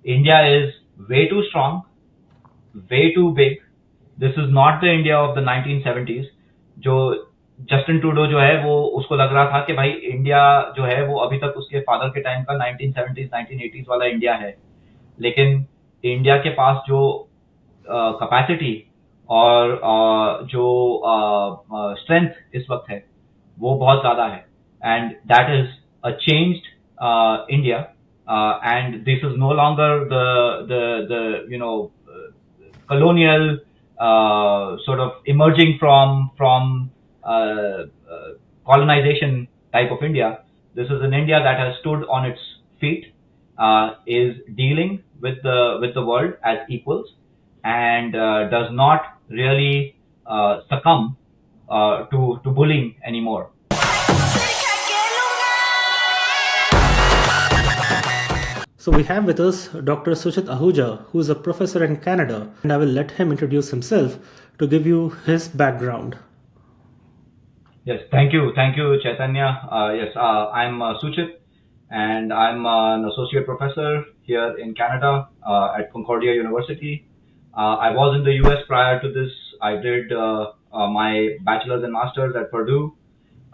India is way too strong, way too big. This is not the India of the 1970s. जो Justin Trudeau जो है वो उसको लग रहा था कि भाई इंडिया जो है वो अभी तक उसके फादर के टाइम का 1970s 1980s वाला इंडिया है, लेकिन इंडिया के पास जो कैपेसिटी और जो स्ट्रेंथ इस वक्त है वो बहुत ज्यादा है, and that is a changed India, and this is no longer the colonial sort of emerging from colonization type of India. This is an India that has stood on its feet, is dealing with the world as equals, and does not really succumb to bullying anymore. So we have with us Dr. Suchit Ahuja, who is a professor in Canada, and I will let him introduce himself to give you his background. Yes, thank you, Chaitanya. Yes, I'm Suchit, and I'm an associate professor here in Canada at Concordia University. I was in the US prior to this. I did my bachelor's and master's at Purdue.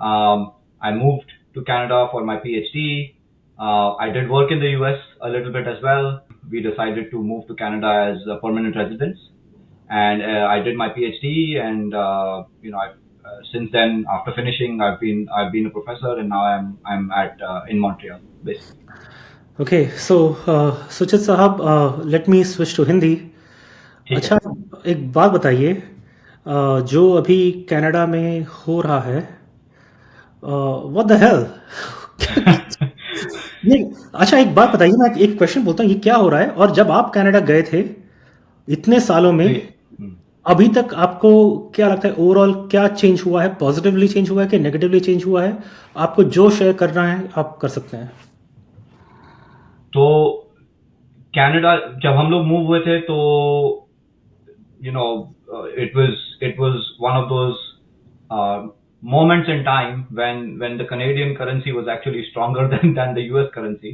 I moved to Canada for my PhD. I did work in the US a little bit as well. We decided to move to Canada as permanent residents, and I did my PhD. And since then, after finishing, I've been a professor, and now I'm at in Montreal, basically. Okay, so Suchit Sahab, let me switch to Hindi. ठीक अच्छा, है. एक बात बताइए, जो अभी Canada में हो रहा है, व्हाट द हेल? नहीं, अच्छा एक बात बताइए, मैं एक क्वेश्चन बोलता हूँ, ये क्या हो रहा है? और जब आप कनाडा गए थे इतने सालों में, अभी तक आपको क्या लगता है ओवरऑल क्या चेंज हुआ है? पॉजिटिवली चेंज हुआ है कि नेगेटिवली चेंज हुआ है? आपको जो शेयर करना है आप कर सकते हैं. तो कनाडा जब हम लोग मूव हुए थे तो it was one of those moments in time when the Canadian currency was actually stronger than the US currency.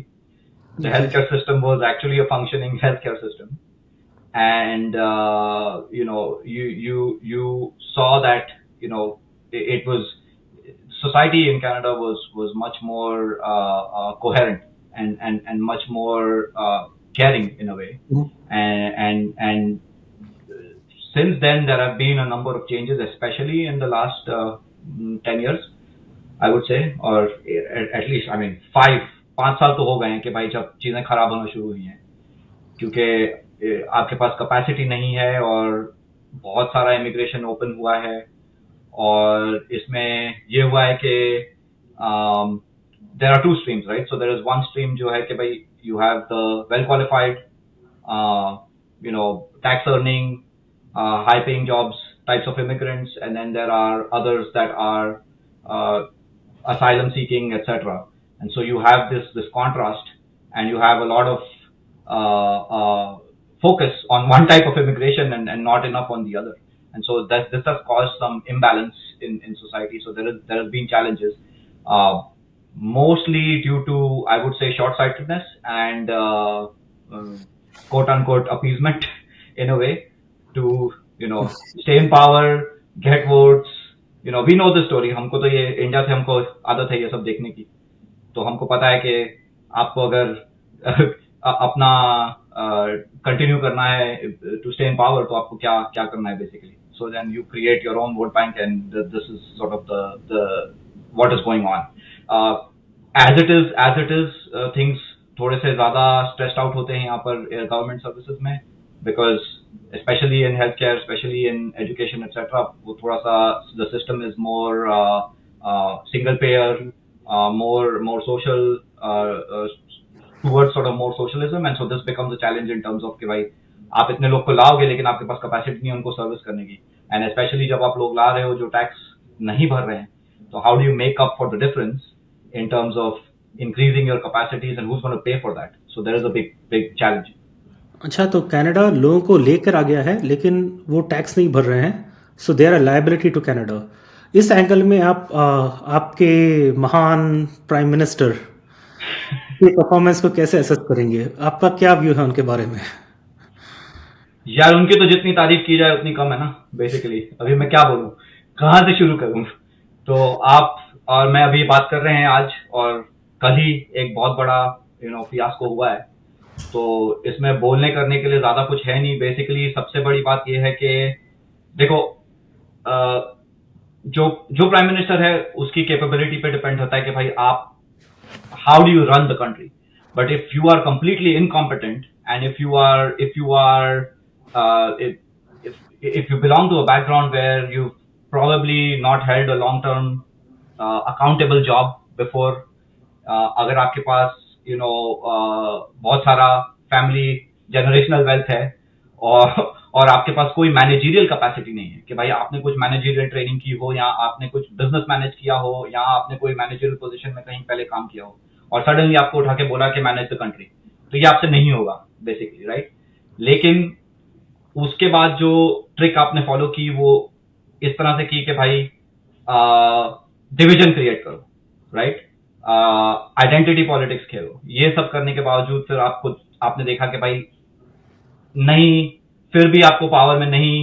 The healthcare system was actually a functioning healthcare system, and you saw that it was society in Canada was much more coherent and much more caring in a way, and since then there have been a number of changes, especially in the last 10 years, I would say, or at least, I mean, 5 साल तो हो गए हैं कि भाई जब चीजें खराब होना शुरू हुई हैं, क्योंकि आपके पास कैपेसिटी नहीं है और बहुत सारा इमिग्रेशन ओपन हुआ है, और इसमें ये हुआ है कि there are two streams, right? So there is one stream जो है कि भाई you have the well qualified, tax earning, high paying jobs types of immigrants, and then there are others that are asylum seeking, etc. And so you have this contrast, and you have a lot of focus on one type of immigration and not enough on the other. And so this has caused some imbalance in society. So there has been challenges, mostly due to, I would say, short-sightedness and quote unquote appeasement in a way to stay in power, get votes. We know the story. हमको तो ये India से हमको आदत है ये सब देखने की, तो हमको पता है कि आपको अगर अपना कंटिन्यू करना है टू स्टे इन पावर, तो आपको क्या क्या करना है basically. So then you create your own vote bank, and this is sort of the what is going on. As it is, things थोड़े से ज्यादा stressed out होते हैं यहाँ पर government services में, because especially in healthcare, especially in education, etc., वो थोड़ा सा the system is more single payer, more social, towards sort of more socialism, and so this becomes a challenge in terms of कि भाई आप इतने लोग को लाओगे लेकिन आपके पास कैपेसिटी नहीं है उनको सर्विस करने की, एंड स्पेशली जब आप लोग ला रहे हो जो टैक्स नहीं भर रहे हैं, तो how do you make up for the difference in terms of increasing your capacities, and who's going to pay for that? So there is a big challenge. अच्छा, तो कनाडा लोगों को लेकर आ गया है लेकिन वो टैक्स नहीं भर रहे हैं, so they are a liability to Canada. इस एंगल में आप आपके महान प्राइम मिनिस्टर उनकी परफॉर्मेंस को कैसे असेस करेंगे? आपका क्या व्यू है उनके बारे में? यार उनकी तो जितनी तारीफ की जाए उतनी कम है ना, बेसिकली। अभी मैं क्या बोलूं, कहाँ से शुरू करूं? तो आप और मैं अभी बात कर रहे हैं आज, और कल ही एक बहुत बड़ा फियास्को हुआ है। तो इसमें बोलने करने के लिए ज्यादा कुछ है नहीं। बेसिकली सबसे बड़ी बात यह है कि देखो, जो प्राइम मिनिस्टर है उसकी कैपेबिलिटी पे डिपेंड होता है कि भाई आप how do you run the country. But if you are completely incompetent, and if you are if you belong to a background where you've probably not held a long term accountable job before, अगर आपके पास बहुत सारा family generational wealth है, और आपके पास कोई managerial capacity नहीं है कि भाई आपने कुछ मैनेजरियल ट्रेनिंग की हो, या आपने कुछ बिजनेस मैनेज किया हो, या आपने कोई मैनेजरियल पोजीशन में कहीं पहले काम किया हो, और सडनली आपको उठा के बोला कि मैनेज द कंट्री, तो ये आपसे नहीं होगा बेसिकली, राइट? लेकिन उसके बाद जो ट्रिक आपने फॉलो की वो इस तरह से की कि भाई डिवीजन क्रिएट करो, राइट? आइडेंटिटी पॉलिटिक्स खेलो। ये सब करने के बावजूद फिर आपने देखा कि भाई नहीं, फिर भी आपको पावर में नहीं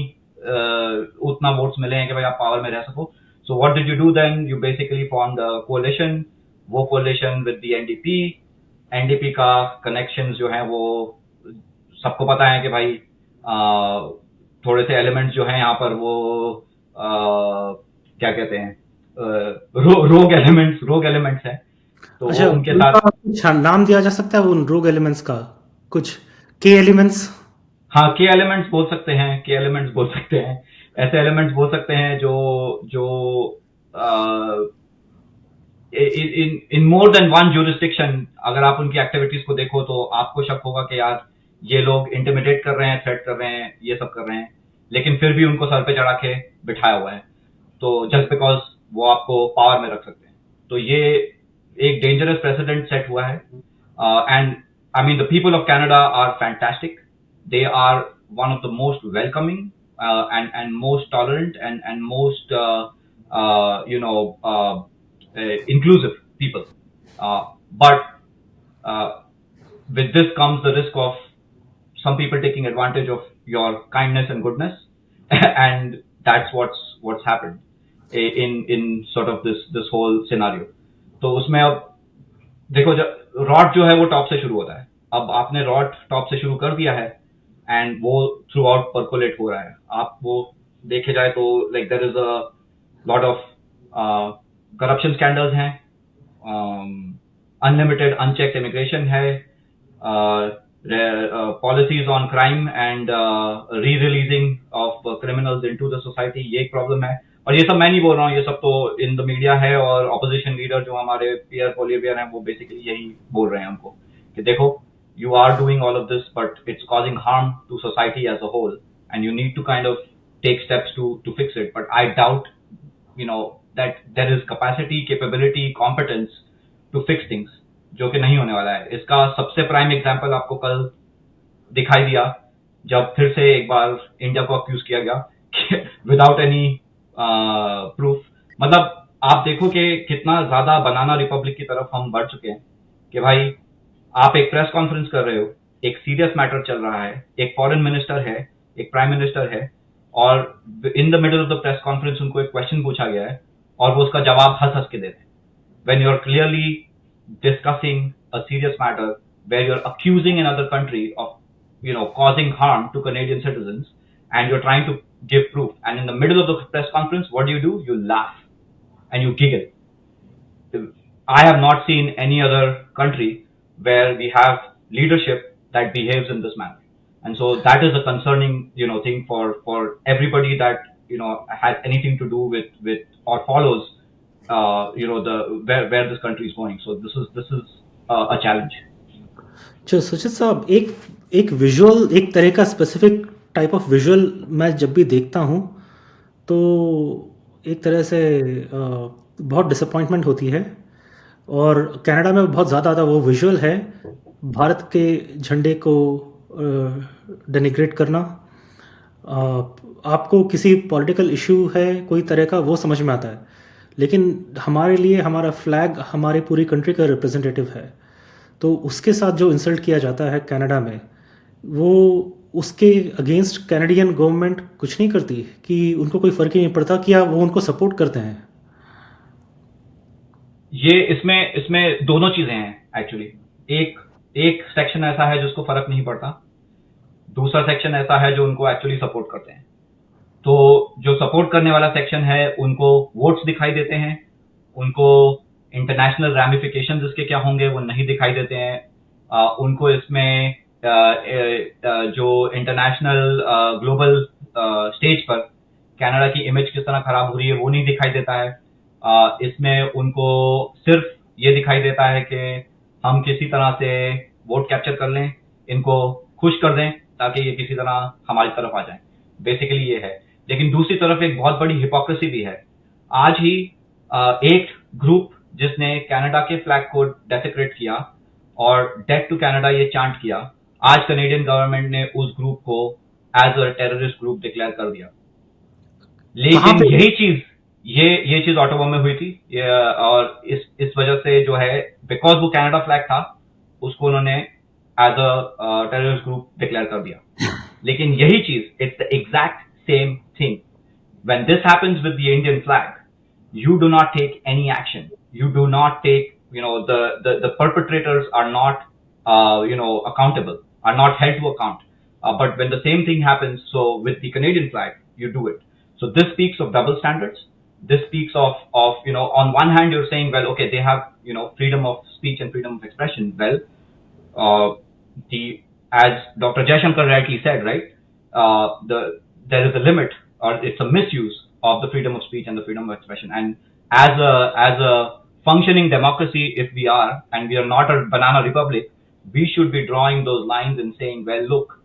उतना वोट्स मिले हैं कि भाई आप पावर में रह सको। So what did you do then? You basically formed a coalition. वो कोalition विद द एनडीपी का कनेक्शंस जो हैं वो सबको पता है कि भाई थोड़े से एलिमेंट्स जो हैं यहाँ पर वो क्या कहते हैं, रोग एलिमेंट्स हैं। तो अच्छा, उनके उनका साथ कुछ नाम दिया जा सकता है उन रोग एलिमेंट्स का? कुछ के एलिमेंट्स? हाँ, के एलिमेंट्स बोल सकते हैं। ऐसे एलिमेंट्स बोल सकते हैं जो इन मोर देन वन जुरिस्डिक्शन अगर आप उनकी एक्टिविटीज को देखो तो आपको शक होगा कि यार ये लोग इंटिमिडेट कर रहे हैं, थ्रेट कर रहे हैं, ये सब कर रहे हैं, लेकिन फिर भी उनको सर पे चढ़ा के बिठाया हुआ है, तो जस्ट बिकॉज वो आपको पावर में रख सकते हैं। तो ये एक डेंजरस प्रेसिडेंट सेट हुआ है। And I mean the people of Canada are fantastic. They are one of the most welcoming and most tolerant and most inclusive people. But with this comes the risk of some people taking advantage of your kindness and goodness, and that's what's happened in sort of this whole scenario. तो उसमें अब देखो, जब rot जो है वो top से शुरू होता है, अब आपने रॉट टॉप से शुरू कर दिया है एंड वो थ्रू आउट परकोलेट हो रहा है। आप वो देखे जाए तो like there is a lot of corruption scandals हैं, अनलिमिटेड अनचेक्ड इमिग्रेशन है, policies on crime and re releasing of criminals into the society, ये एक प्रॉब्लम है। और ये सब मैं नहीं बोल रहा हूँ, ये सब तो इन द मीडिया है, और ऑपोजिशन लीडर जो हमारे पियर पोलिवियर हैं वो बेसिकली यही बोल रहे हैं हमको कि देखो, you are doing all of this, but it's causing harm to society as a whole, and you need to kind of take steps to fix it. But I doubt, that there is capacity, capability, competence to fix things, जो कि नहीं होने वाला है। इसका सबसे prime example आपको कल दिखाई दिया, जब फिर से एक बार इंडिया को अक्यूज किया गया विदाउट एनी प्रूफ। मतलब आप देखो कि कितना ज्यादा बनाना रिपब्लिक की तरफ हम बढ़ चुके हैं कि भाई आप एक प्रेस कॉन्फ्रेंस कर रहे हो, एक सीरियस मैटर चल रहा है, एक फॉरेन मिनिस्टर है, एक प्राइम मिनिस्टर है, और in the middle of the press conference उनको एक क्वेश्चन पूछा गया है और वो उसका जवाब हंस हंस के देते हैं। When you are clearly discussing a serious matter where you are accusing another country of causing harm to Canadian citizens, and you're trying to give proof, and in the middle of the press conference what do? You laugh and you giggle. I have not seen any other country where we have leadership that behaves in this manner, and so that is a concerning thing for everybody that has anything to do with or follows the where this country is going. So this is a challenge. अच्छा सुचित साहब, एक visual, एक तरह का specific type of visual मैं जब भी देखता हूँ तो एक तरह से बहुत डिसअपॉइंटमेंट होती है, और कनाडा में बहुत ज़्यादा वो विजुअल है भारत के झंडे को डेनिग्रेट करना। आपको किसी पॉलिटिकल इशू है कोई तरह का, वो समझ में आता है, लेकिन हमारे लिए हमारा फ्लैग हमारी पूरी कंट्री का रिप्रेजेंटेटिव है। तो उसके साथ जो इंसल्ट किया जाता है कनाडा में, वो उसके अगेंस्ट कैनेडियन गवर्नमेंट कुछ नहीं करती कि उनको कोई फ़र्क ही नहीं पड़ता कि वो उनको सपोर्ट करते हैं? ये इसमें इसमें दोनों चीजें हैं एक्चुअली। एक एक सेक्शन ऐसा है जिसको फर्क नहीं पड़ता, दूसरा सेक्शन ऐसा है जो उनको एक्चुअली सपोर्ट करते हैं। तो जो सपोर्ट करने वाला सेक्शन है उनको वोट्स दिखाई देते हैं, उनको इंटरनेशनल रैमिफिकेशन इसके क्या होंगे वो नहीं दिखाई देते हैं। उनको इसमें जो इंटरनेशनल ग्लोबल स्टेज पर कनाडा की इमेज किस तरह खराब हो रही है वो नहीं दिखाई देता है। इसमें उनको सिर्फ ये दिखाई देता है कि हम किसी तरह से वोट कैप्चर कर लें, इनको खुश कर दें ताकि ये किसी तरह हमारी तरफ आ जाएं। बेसिकली ये है। लेकिन दूसरी तरफ एक बहुत बड़ी हिपोक्रेसी भी है। आज ही एक ग्रुप जिसने कनाडा के फ्लैग को डेसिक्रेट किया और डेथ टू कनाडा ये चांट किया, आज कनेडियन गवर्नमेंट ने उस ग्रुप को as a terrorist group declare कर दिया। लेकिन यही चीज ये चीज ऑटोवा में हुई थी, और इस वजह से जो है बिकॉज वो कनाडा फ्लैग था उसको उन्होंने as a terrorist group declare कर दिया। लेकिन यही चीज, it's the exact same thing. When this happens with the Indian flag, you do not take any action. You do not take, the perpetrators are not, accountable, are not held to account. But when the same thing happens, so with the Canadian flag, you do it. So this speaks of double standards. This speaks of, on one hand, you're saying, well, okay, they have, freedom of speech and freedom of expression. Well, as Dr. Jaishankar rightly said, right, there is a limit, or it's a misuse of the freedom of speech and the freedom of expression. And as a functioning democracy, if we are, and we are not a banana republic, we should be drawing those lines and saying, well, look,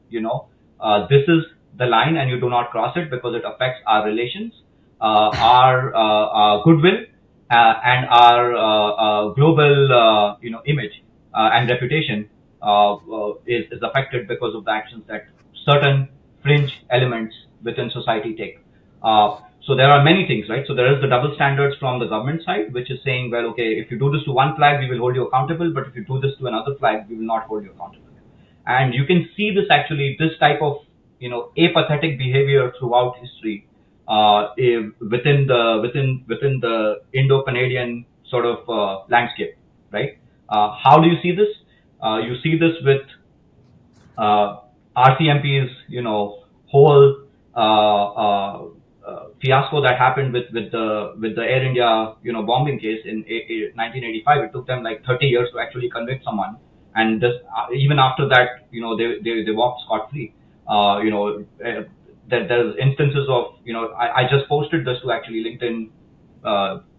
this is the line, and you do not cross it because it affects our relations, our goodwill, and our global, image and reputation is affected because of the actions that certain fringe elements within society take. So there are many things, right? So there is the double standards from the government side, which is saying, well, okay, if you do this to one flag, we will hold you accountable, but if you do this to another flag, we will not hold you accountable. And you can see this actually, this type of, apathetic behavior throughout history, within the Indo-Canadian sort of landscape, right? How do you see this? You see this with RCMP's, whole fiasco that happened with the Air India, bombing case in 1985. It took them like 30 years to actually convict someone, and this, even after that, they walked scot free. There's instances of, I just posted this to actually LinkedIn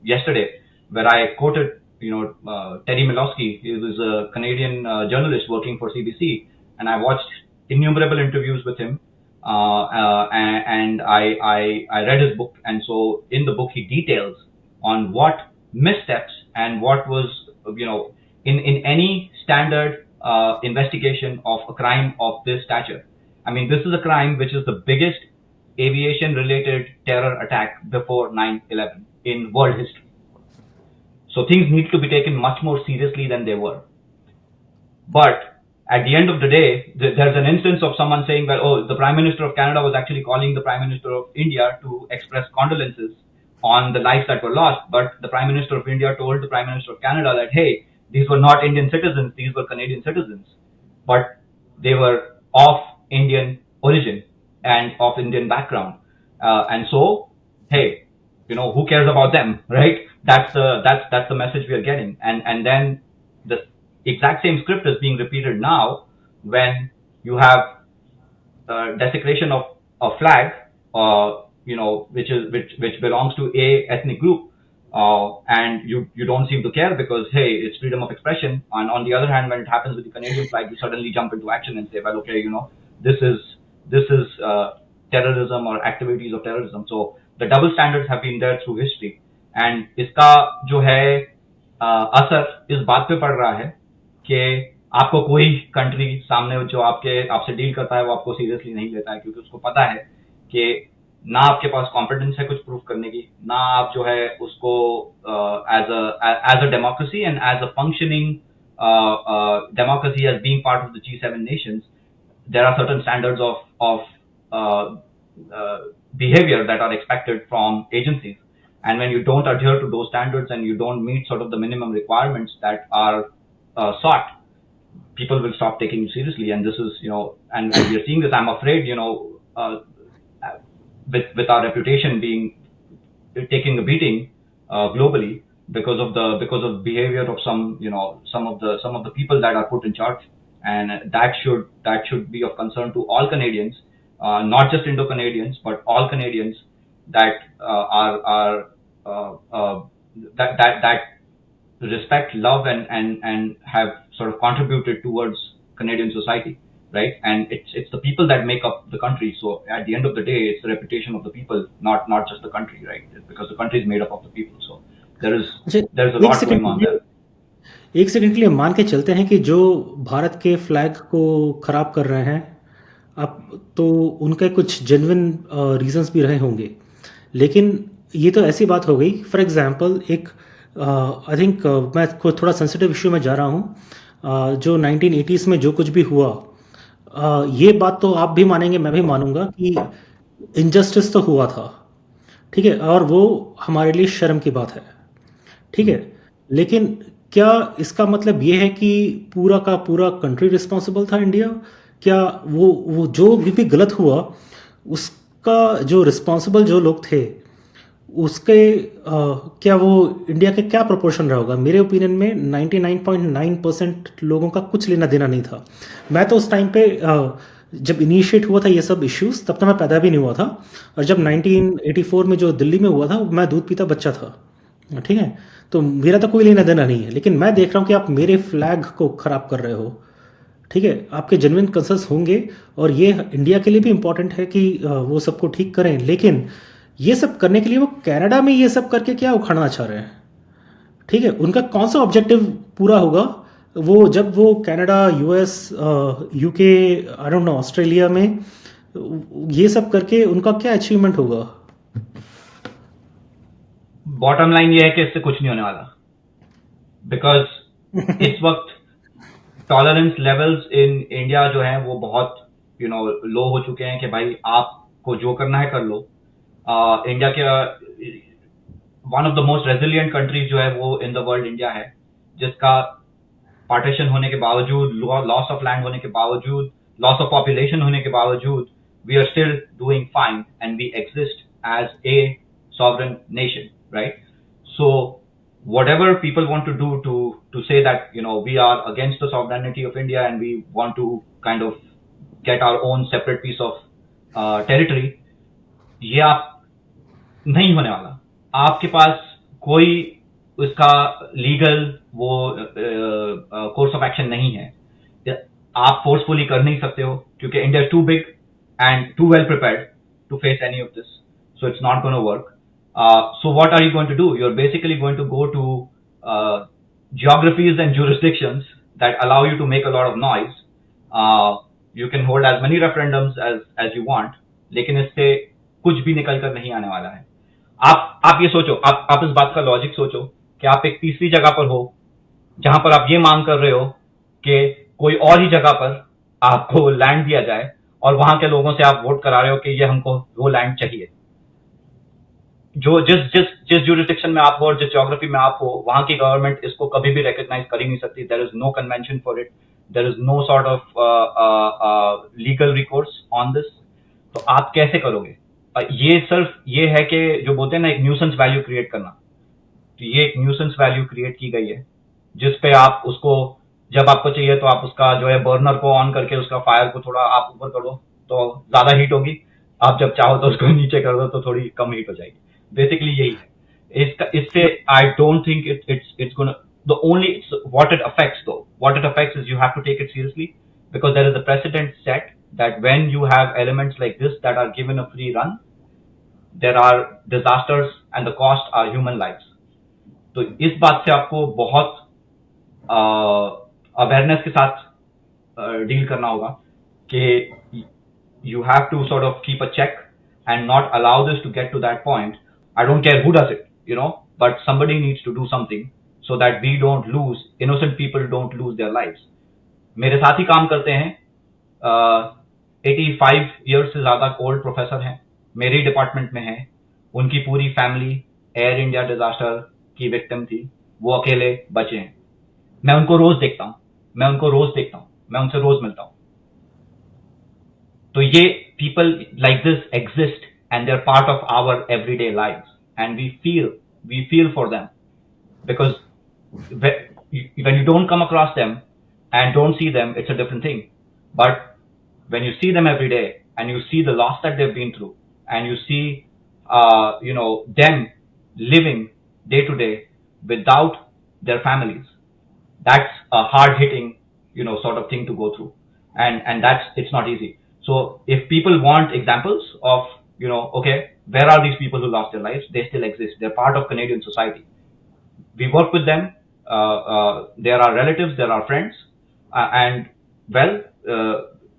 yesterday, where I quoted, Terry Milosky. He was a Canadian journalist working for CBC, and I watched innumerable interviews with him, and I read his book. And so in the book he details on what missteps and what was, in any standard investigation of a crime of this stature. I mean, this is a crime which is the biggest aviation related terror attack before 9/11 in world history. So things need to be taken much more seriously than they were. But at the end of the day, there's an instance of someone saying, well, oh, the Prime Minister of Canada was actually calling the Prime Minister of India to express condolences on the lives that were lost. But the Prime Minister of India told the Prime Minister of Canada that, hey, these were not Indian citizens, these were Canadian citizens. But they were of Indian origin and of Indian background. And so, hey, who cares about them, right? That's the message we are getting. And then the exact same script is being repeated now when you have desecration of a flag, which belongs to a ethnic group, and you don't seem to care because, hey, it's freedom of expression. And on the other hand, when it happens with the Canadian flag, you suddenly jump into action and say, well, okay, this is terrorism or activities of terrorism. So the double standards have been there through history, and इसका जो है असर इस बात पे पड़ रहा है कि आपको कोई कंट्री सामने जो आपसे डील करता है वो आपको सीरियसली नहीं लेता है, क्योंकि उसको पता है कि ना आपके पास कॉम्पिटेंस है कुछ प्रूफ करने की, ना आप जो है उसको as a democracy and as a functioning democracy as being part of the G7 nations, there are certain standards of behavior that are expected from agencies. And when you don't adhere to those standards and you don't meet sort of the minimum requirements that are sought, people will stop taking you seriously. And this is, and we are seeing this. I'm afraid, with our reputation taking a beating globally because of the behavior of some of the people that are put in charge, and that should be of concern to all Canadians, not just Indo-Canadians, but all Canadians that are that respect, love, and have sort of contributed towards Canadian society, right? And it's the people that make up the country. So at the end of the day, it's the reputation of the people, not just the country, right? Because the country is made up of the people. So there's a lot going on there. एक second के लिए मान के चलते हैं कि जो भारत के फ्लैग को खराब कर रहे हैं अब, तो उनके कुछ जेन्युइन रीजंस भी रहे होंगे, लेकिन ये तो ऐसी बात हो गई. फॉर एग्जांपल एक आई थिंक मैं थोड़ा सेंसिटिव इश्यू में जा रहा हूँ. जो 1980s में जो कुछ भी हुआ, ये बात तो आप भी मानेंगे, मैं भी मानूंगा कि इनजस्टिस तो हुआ था, ठीक है, और वो हमारे लिए शर्म की बात है, ठीक है. लेकिन क्या इसका मतलब ये है कि पूरा का पूरा कंट्री रिस्पॉन्सिबल था, इंडिया? क्या वो जो भी गलत हुआ उसका जो रिस्पॉन्सिबल जो लोग थे उसके क्या वो इंडिया के क्या प्रोपोर्शन रहा होगा? मेरे ओपिनियन में 99.9% लोगों का कुछ लेना देना नहीं था. मैं तो उस टाइम पे जब इनिशिएट हुआ था ये सब इश्यूज, तब तो मैं पैदा भी नहीं हुआ था, और जब 1984 में जो दिल्ली में हुआ था मैं दूध पीता बच्चा था, ठीक है. तो मेरा तो कोई लेना देना नहीं है, लेकिन मैं देख रहा हूँ कि आप मेरे फ्लैग को ख़राब कर रहे हो, ठीक है. आपके जेन्युइन कंसर्न्स होंगे और ये इंडिया के लिए भी इम्पॉर्टेंट है कि वो सबको ठीक करें, लेकिन ये सब करने के लिए वो कनाडा में ये सब करके क्या उखाड़ना चाह रहे हैं, ठीक है. उनका कौन सा ऑब्जेक्टिव पूरा होगा वो जब वो Canada, US, UK, I don't know, Australia में ये सब करके उनका क्या अचीवमेंट होगा? बॉटम लाइन ये है कि इससे कुछ नहीं होने वाला, बिकॉज इस वक्त टॉलरेंस लेवल्स इन इंडिया जो है वो बहुत लो हो चुके हैं कि भाई आपको जो करना है कर लो. इंडिया के one of the most resilient countries जो है वो इन द वर्ल्ड इंडिया है, जिसका पार्टीशन होने के बावजूद, लॉस ऑफ लैंड होने के बावजूद, लॉस ऑफ पॉपुलेशन होने के बावजूद, we are still doing fine and we exist as a sovereign nation, right? So whatever people want to do to say that we are against the sovereignty of India and we want to kind of get our own separate piece of territory, ये आप नहीं होने वाला. आपके पास कोई उसका legal वो course of action नहीं है. आप फोर्सफुली कर नहीं सकते हो क्योंकि India is too big and too well prepared to face any of this, so it's not going to work. So what are you going to do? You're basically going to go to geographies and jurisdictions that allow you to make a lot of noise. You can hold as many referendums as you want, लेकिन इससे कुछ भी निकल कर नहीं आने वाला है. आप ये सोचो, आप इस बात का लॉजिक सोचो कि आप एक तीसरी जगह पर हो जहां पर आप ये मांग कर रहे हो कि कोई और ही जगह पर आपको लैंड दिया जाए और वहां के लोगों से आप वोट करा रहे हो कि ये हमको वो लैंड चाहिए. जो जिस जुरिस्डिक्शन में आप हो और जिस ज्योग्राफी में आप हो, वहां की गवर्नमेंट इसको कभी भी रिकॉग्नाइज कर ही नहीं सकती. There is no convention for it, there is no sort of legal recourse on this. तो आप कैसे करोगे? ये सिर्फ ये है कि जो बोलते हैं ना, एक न्यूसेंस वैल्यू क्रिएट करना. तो ये एक न्यूसेंस वैल्यू क्रिएट की गई है जिसपे आप उसको जब आपको चाहिए तो आप उसका जो है बर्नर को ऑन करके उसका फायर को थोड़ा आप ऊपर कर दो तो ज्यादा हीट होगी, आप जब चाहो तो उसको नीचे कर दो तो थोड़ी कम हीट हो जाएगी. बेसिकली यही है इससे. I don't think it's gonna, the only what it affects is you have to take it seriously, because there is a precedent set that when you have elements like this that are given a free run, there are disasters and the cost are human lives. तो इस बात से आपको बहुत awareness के साथ deal करना होगा कि you have to sort of keep a check and not allow this to get to that point. I don't care who does it, but somebody needs to do something so that we don't lose, innocent people don't lose their lives. मेरे साथ ही काम करते हैं 85 years से ज्यादा old professor हैं, मेरे department में हैं, उनकी पूरी फैमिली एयर इंडिया डिजास्टर की विक्टिम थी, वो अकेले बचे हैं। मैं उनको रोज देखता हूं, मैं उनसे रोज मिलता हूं। तो ये people like this exist and they're part of our everyday lives, and we feel for them, because when you don't come across them and don't see them, it's a different thing. But when you see them every day and you see the loss that they've been through, and you see them living day to day without their families, that's a hard hitting sort of thing to go through, and it's not easy. So if people want examples of okay, where are these people who lost their lives, they still exist, they're part of Canadian society. We work with them, there are relatives, there are friends, and well,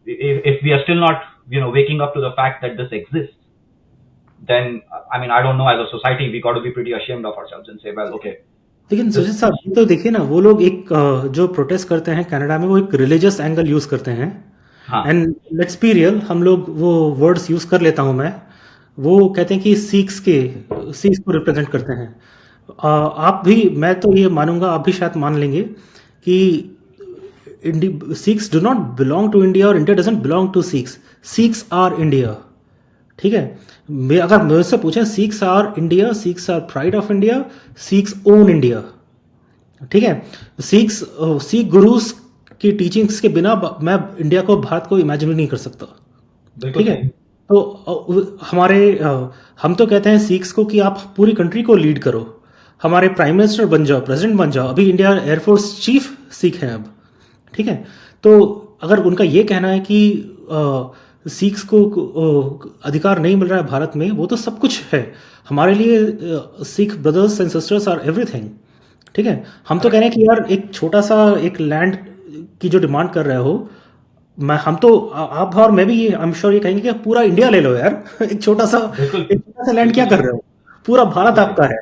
if we are still not waking up to the fact that this exists, then I mean, I don't know, as a society we got to be pretty ashamed of ourselves and say, well, okay. लेकिन सुजीत साहब, ये तो देखिए ना, वो लोग एक जो प्रोटेस्ट करते हैं कनाडा में, वो एक रिलीजियस एंगल यूज करते हैं। एंड लेट्स बी रियल, हम लोग वो वर्ड्स यूज कर लेता हूं मैं, वो कहते हैं कि सिक्स को रिप्रेजेंट करते हैं। आप भी, मैं तो ये मानूंगा, आप भी शायद मान लेंगे कि Sikhs do not belong to India और India doesn't belong to Sikhs. Sikhs are India, ठीक है। अगर मुझसे पूछें, Sikhs are India, Sikhs are pride of India, Sikhs own India, ठीक है। सिख गुरुस की टीचिंग्स के बिना मैं इंडिया को, भारत को इमेजिन नहीं कर सकता, ठीक है। तो हम तो कहते हैं सिख्स को कि आप पूरी कंट्री को लीड करो, हमारे प्राइम मिनिस्टर बन जाओ, प्रेसिडेंट बन जाओ। अभी इंडिया एयरफोर्स चीफ सिख हैं अब, ठीक है। तो अगर उनका ये कहना है कि सिख्स को अधिकार नहीं मिल रहा है भारत में, वो तो सब कुछ है हमारे लिए। Sikh brothers and sisters are everything, ठीक है। हम तो कह रहे हैं कि यार एक छोटा सा एक लैंड की जो डिमांड कर रहे हो, हम तो, आप और मैं भी ये आई एम श्योर ये कहेंगे कि पूरा इंडिया ले लो यार। एक छोटा सा लैंड क्या कर रहे हो, पूरा भारत आपका है,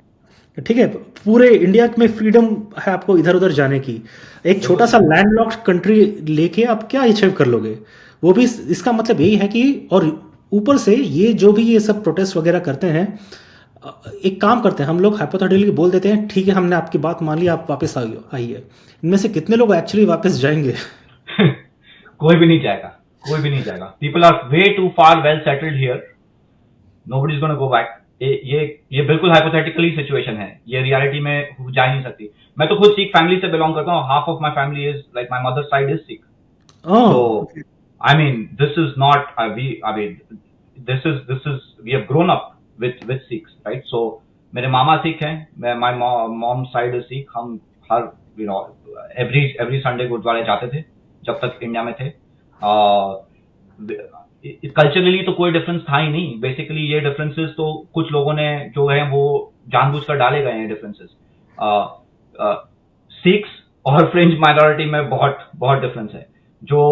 ठीक है। पूरे इंडिया में फ्रीडम है आपको इधर उधर जाने की। एक छोटा सा लैंडलॉक्ड कंट्री लेके आप क्या अचीव कर लोगे? वो भी, इसका मतलब यही है कि, और ऊपर से ये जो भी ये सब प्रोटेस्ट वगैरह करते हैं, एक काम करते हैं हम लोग, हाइपोथेटिकली बोल देते हैं ठीक है हमने आपकी बात मान ली, आप वापस आइए। इनमें से कितने लोग एक्चुअली वापस जाएंगे? कोई भी नहीं जाएगा। People are way too far well settled here, nobody is gonna go back. ये बिल्कुल हाइपोथेटिकली सिचुएशन है, ये रियलिटी में जा ही नहीं सकती। मैं तो खुद सिख फैमिली से बिलोंग करता हूँ, half of my family is like, my mother side is Sikh. So I mean, this is not we have grown up with Sikhs, right? So मेरे मामा सिख हैं, my mom side is Sikh। हम हर every Sunday गुरुद्वारे जाते थे जब तक India में थे। कल्चरली तो कोई डिफरेंस था ही नहीं। बेसिकली ये डिफरेंसेस तो कुछ लोगों ने जो है वो जानबूझकर डाले गए हैं डिफरेंसेस। सिख्स और फ्रेंच माइनॉरिटी में बहुत बहुत डिफरेंस है। जो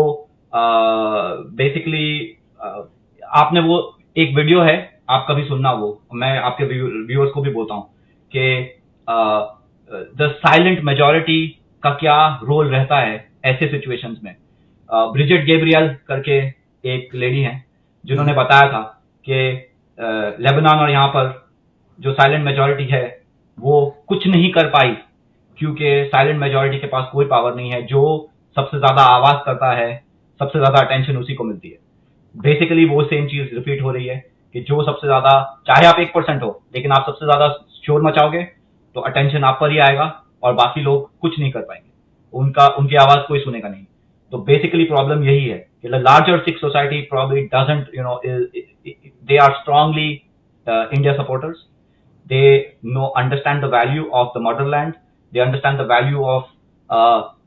बेसिकली आपने वो एक वीडियो है, आप कभी सुनना, वो मैं आपके व्यूअर्स को भी बोलता हूँ कि द साइलेंट मेजॉरिटी का क्या रोल रहता है ऐसे सिचुएशंस में। ब्रिजेट गैब्रियल करके एक लेडी हैं जिन्होंने बताया था कि लेबनान और यहाँ पर जो साइलेंट मेजॉरिटी है वो कुछ नहीं कर पाई क्योंकि साइलेंट मेजॉरिटी के पास कोई पावर नहीं है। जो सबसे ज्यादा आवाज करता है, सबसे ज्यादा अटेंशन उसी को मिलती है। बेसिकली वो सेम चीज रिपीट हो रही है कि जो सबसे ज्यादा, चाहे आप 1% हो, लेकिन आप सबसे ज्यादा शोर मचाओगे तो अटेंशन आप पर ही आएगा और बाकी लोग कुछ नहीं कर पाएंगे, उनकी आवाज कोई सुनेगा नहीं। तो बेसिकली प्रॉब्लम यही है कि the larger Sikh society probably doesn't, they are strongly India supporters. They understand the value of the motherland. They understand the value of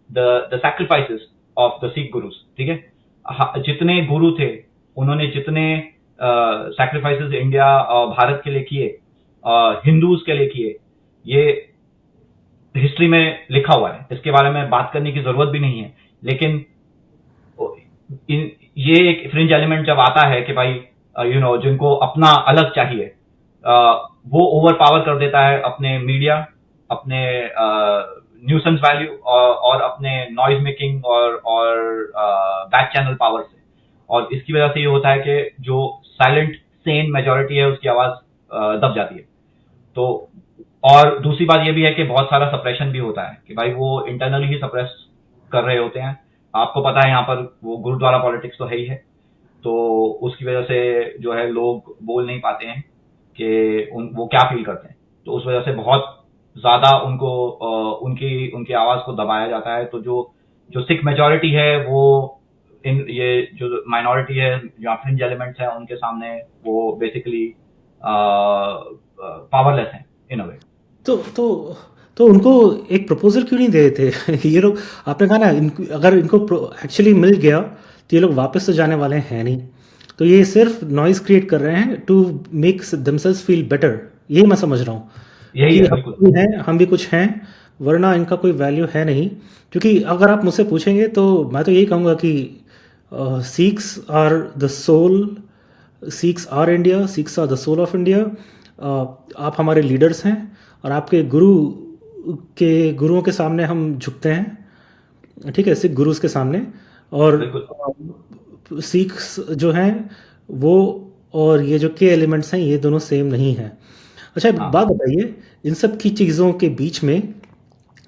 the sacrifices of the Sikh gurus. ठीक है, जितने गुरु थे उन्होंने जितने sacrifices India और भारत के लिए किए, हिंदूज के लिए किए, ये हिस्ट्री में लिखा हुआ है, इसके बारे में बात करने की जरूरत भी नहीं है। लेकिन ये एक फ्रिंज एलिमेंट जब आता है कि भाई जिनको अपना अलग चाहिए, वो ओवर पावर कर देता है अपने मीडिया अपने न्यूसेंस वैल्यू और अपने नॉइज मेकिंग और बैक चैनल पावर से, और इसकी वजह से ये होता है कि जो साइलेंट सेन मेजोरिटी है उसकी आवाज दब जाती है। तो और दूसरी बात ये भी है कि बहुत सारा सप्रेशन भी होता है कि भाई वो इंटरनली ही सप्रेस कर रहे होते हैं। आपको पता है यहाँ पर वो गुरुद्वारा पॉलिटिक्स तो है ही है, तो उसकी वजह से जो है लोग बोल नहीं पाते हैं कि वो क्या फील करते हैं। तो उस वजह से बहुत ज्यादा उनको उनकी उनकी आवाज को दबाया जाता है। तो जो जो सिख मेजोरिटी है वो इन ये जो माइनॉरिटी है, जो फ्रिंज एलिमेंट्स हैं, उनके सामने वो बेसिकली पावरलेस हैं इन अ वे। तो उनको एक प्रपोजल क्यों नहीं दे थे? ये लोग, आपने कहा ना, अगर इनको एक्चुअली मिल गया तो ये लोग वापस तो जाने वाले हैं नहीं, तो ये सिर्फ नॉइज क्रिएट कर रहे हैं to make themselves feel better. यही मैं समझ रहा हूँ यही कि है बिल्कुल। हम भी कुछ हैं, वरना इनका कोई वैल्यू है नहीं। क्योंकि अगर आप मुझसे पूछेंगे तो मैं तो यही कहूँगा कि Sikhs are the soul, Sikhs are India, Sikhs are the soul of India. आप हमारे लीडर्स हैं और आपके गुरुओं के सामने हम झुकते हैं, ठीक है, सिख गुरुज के सामने। और सिख्स जो हैं वो, और ये जो के एलिमेंट्स हैं, ये दोनों सेम नहीं हैं। अच्छा, एक बात बताइए, इन सब की चीज़ों के बीच में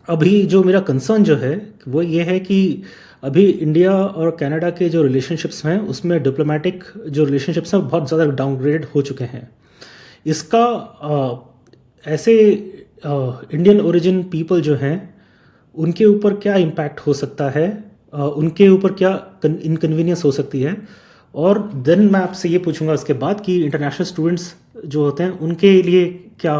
अभी जो मेरा कंसर्न जो है वो ये है कि अभी इंडिया और कनाडा के जो रिलेशनशिप्स हैं उसमें डिप्लोमेटिक जो रिलेशनशिप्स हैं बहुत ज़्यादा डाउनग्रेड हो चुके हैं। इसका ऐसे इंडियन ओरिजिन पीपल जो हैं उनके ऊपर क्या इम्पैक्ट हो सकता है, उनके ऊपर क्या इनकन्वीनियंस हो सकती है? और देन मैं आपसे ये पूछूंगा उसके बाद कि इंटरनेशनल स्टूडेंट्स जो होते हैं उनके लिए क्या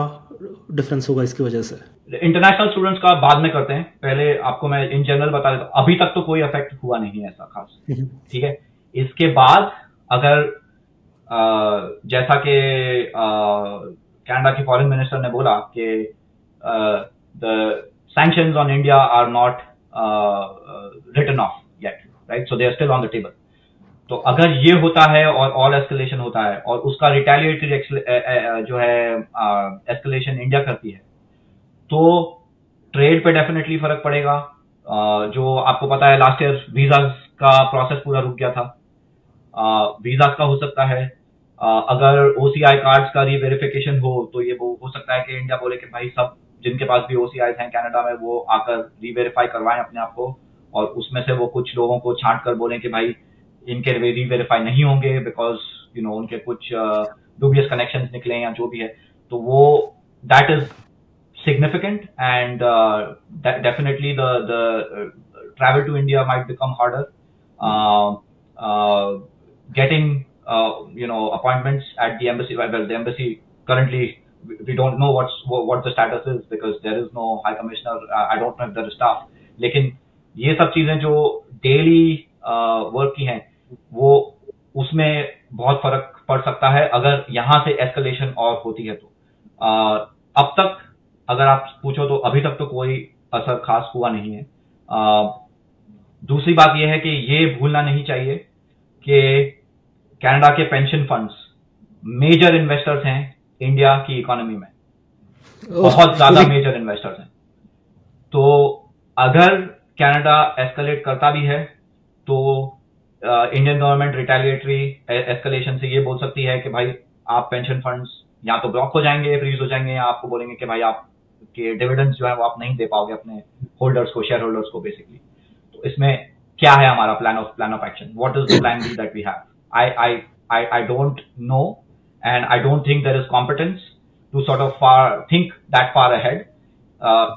डिफरेंस होगा इसकी वजह से। इंटरनेशनल स्टूडेंट्स का बाद में करते हैं, पहले आपको मैं इन जनरल बता देता हूँ। अभी तक तो कोई इफेक्ट हुआ नहीं है ऐसा खास, ठीक है। इसके बाद अगर जैसा कि कनाडा की फॉरेन मिनिस्टर ने बोला कि the sanctions on India are not written off yet, right, so they are still on the table. तो अगर ये होता है और ऑल एस्केलेशन होता है और उसका रिटेलिएटरी जो है एस्केलेशन इंडिया करती है, तो ट्रेड पे डेफिनेटली फर्क पड़ेगा। जो आपको पता है लास्ट ईयर वीजास का प्रोसेस पूरा रुक गया था। वीजास का हो सकता है अगर ओसीआई कार्ड्स का रीवेरिफिकेशन हो तो ये वो हो सकता है कि इंडिया बोले कि भाई सब जिनके पास भी ओसीआई हैं कनाडा में वो आकर रीवेरीफाई करवाएं अपने आप को, और उसमें से वो कुछ लोगों को छांट कर बोलें कि भाई इनके रीवेरीफाई नहीं होंगे बिकॉज उनके कुछ डूबियस कनेक्शंस निकले या जो भी है। तो वो that is significant, and definitely the travel to India might become harder. Getting appointments at the embassy. Well, the embassy currently we don't know what the status is because there is no high commissioner. I don't know if there is staff. लेकिन ये सब चीजें जो daily work की हैं वो उसमें बहुत फर्क पड़ सकता है अगर यहाँ से एस्केलेशन और होती है तो। अब तक अगर आप पूछो तो अभी तक तो कोई असर खास हुआ नहीं है। दूसरी बात यह है कि ये भूलना नहीं चाहिए कि कनाडा के पेंशन फंड्स मेजर इन्वेस्टर्स हैं इंडिया की इकोनॉमी में, बहुत ज्यादा मेजर इन्वेस्टर्स हैं। तो अगर कनाडा एस्केलेट करता भी है तो इंडियन गवर्नमेंट रिटेलिएटरी एस्केलेशन से ये बोल सकती है कि भाई आप पेंशन फंड्स या तो ब्लॉक हो जाएंगे, फ्रीज हो जाएंगे, या आपको बोलेंगे कि भाई आप के डिविडेंड्स जो है वो आप नहीं दे पाओगे अपने होल्डर्स को, शेयर होल्डर्स को बेसिकली। तो इसमें क्या है हमारा plan of action? What is the plan B that we have? I don't know, and I don't think there is competence to sort of think that far ahead,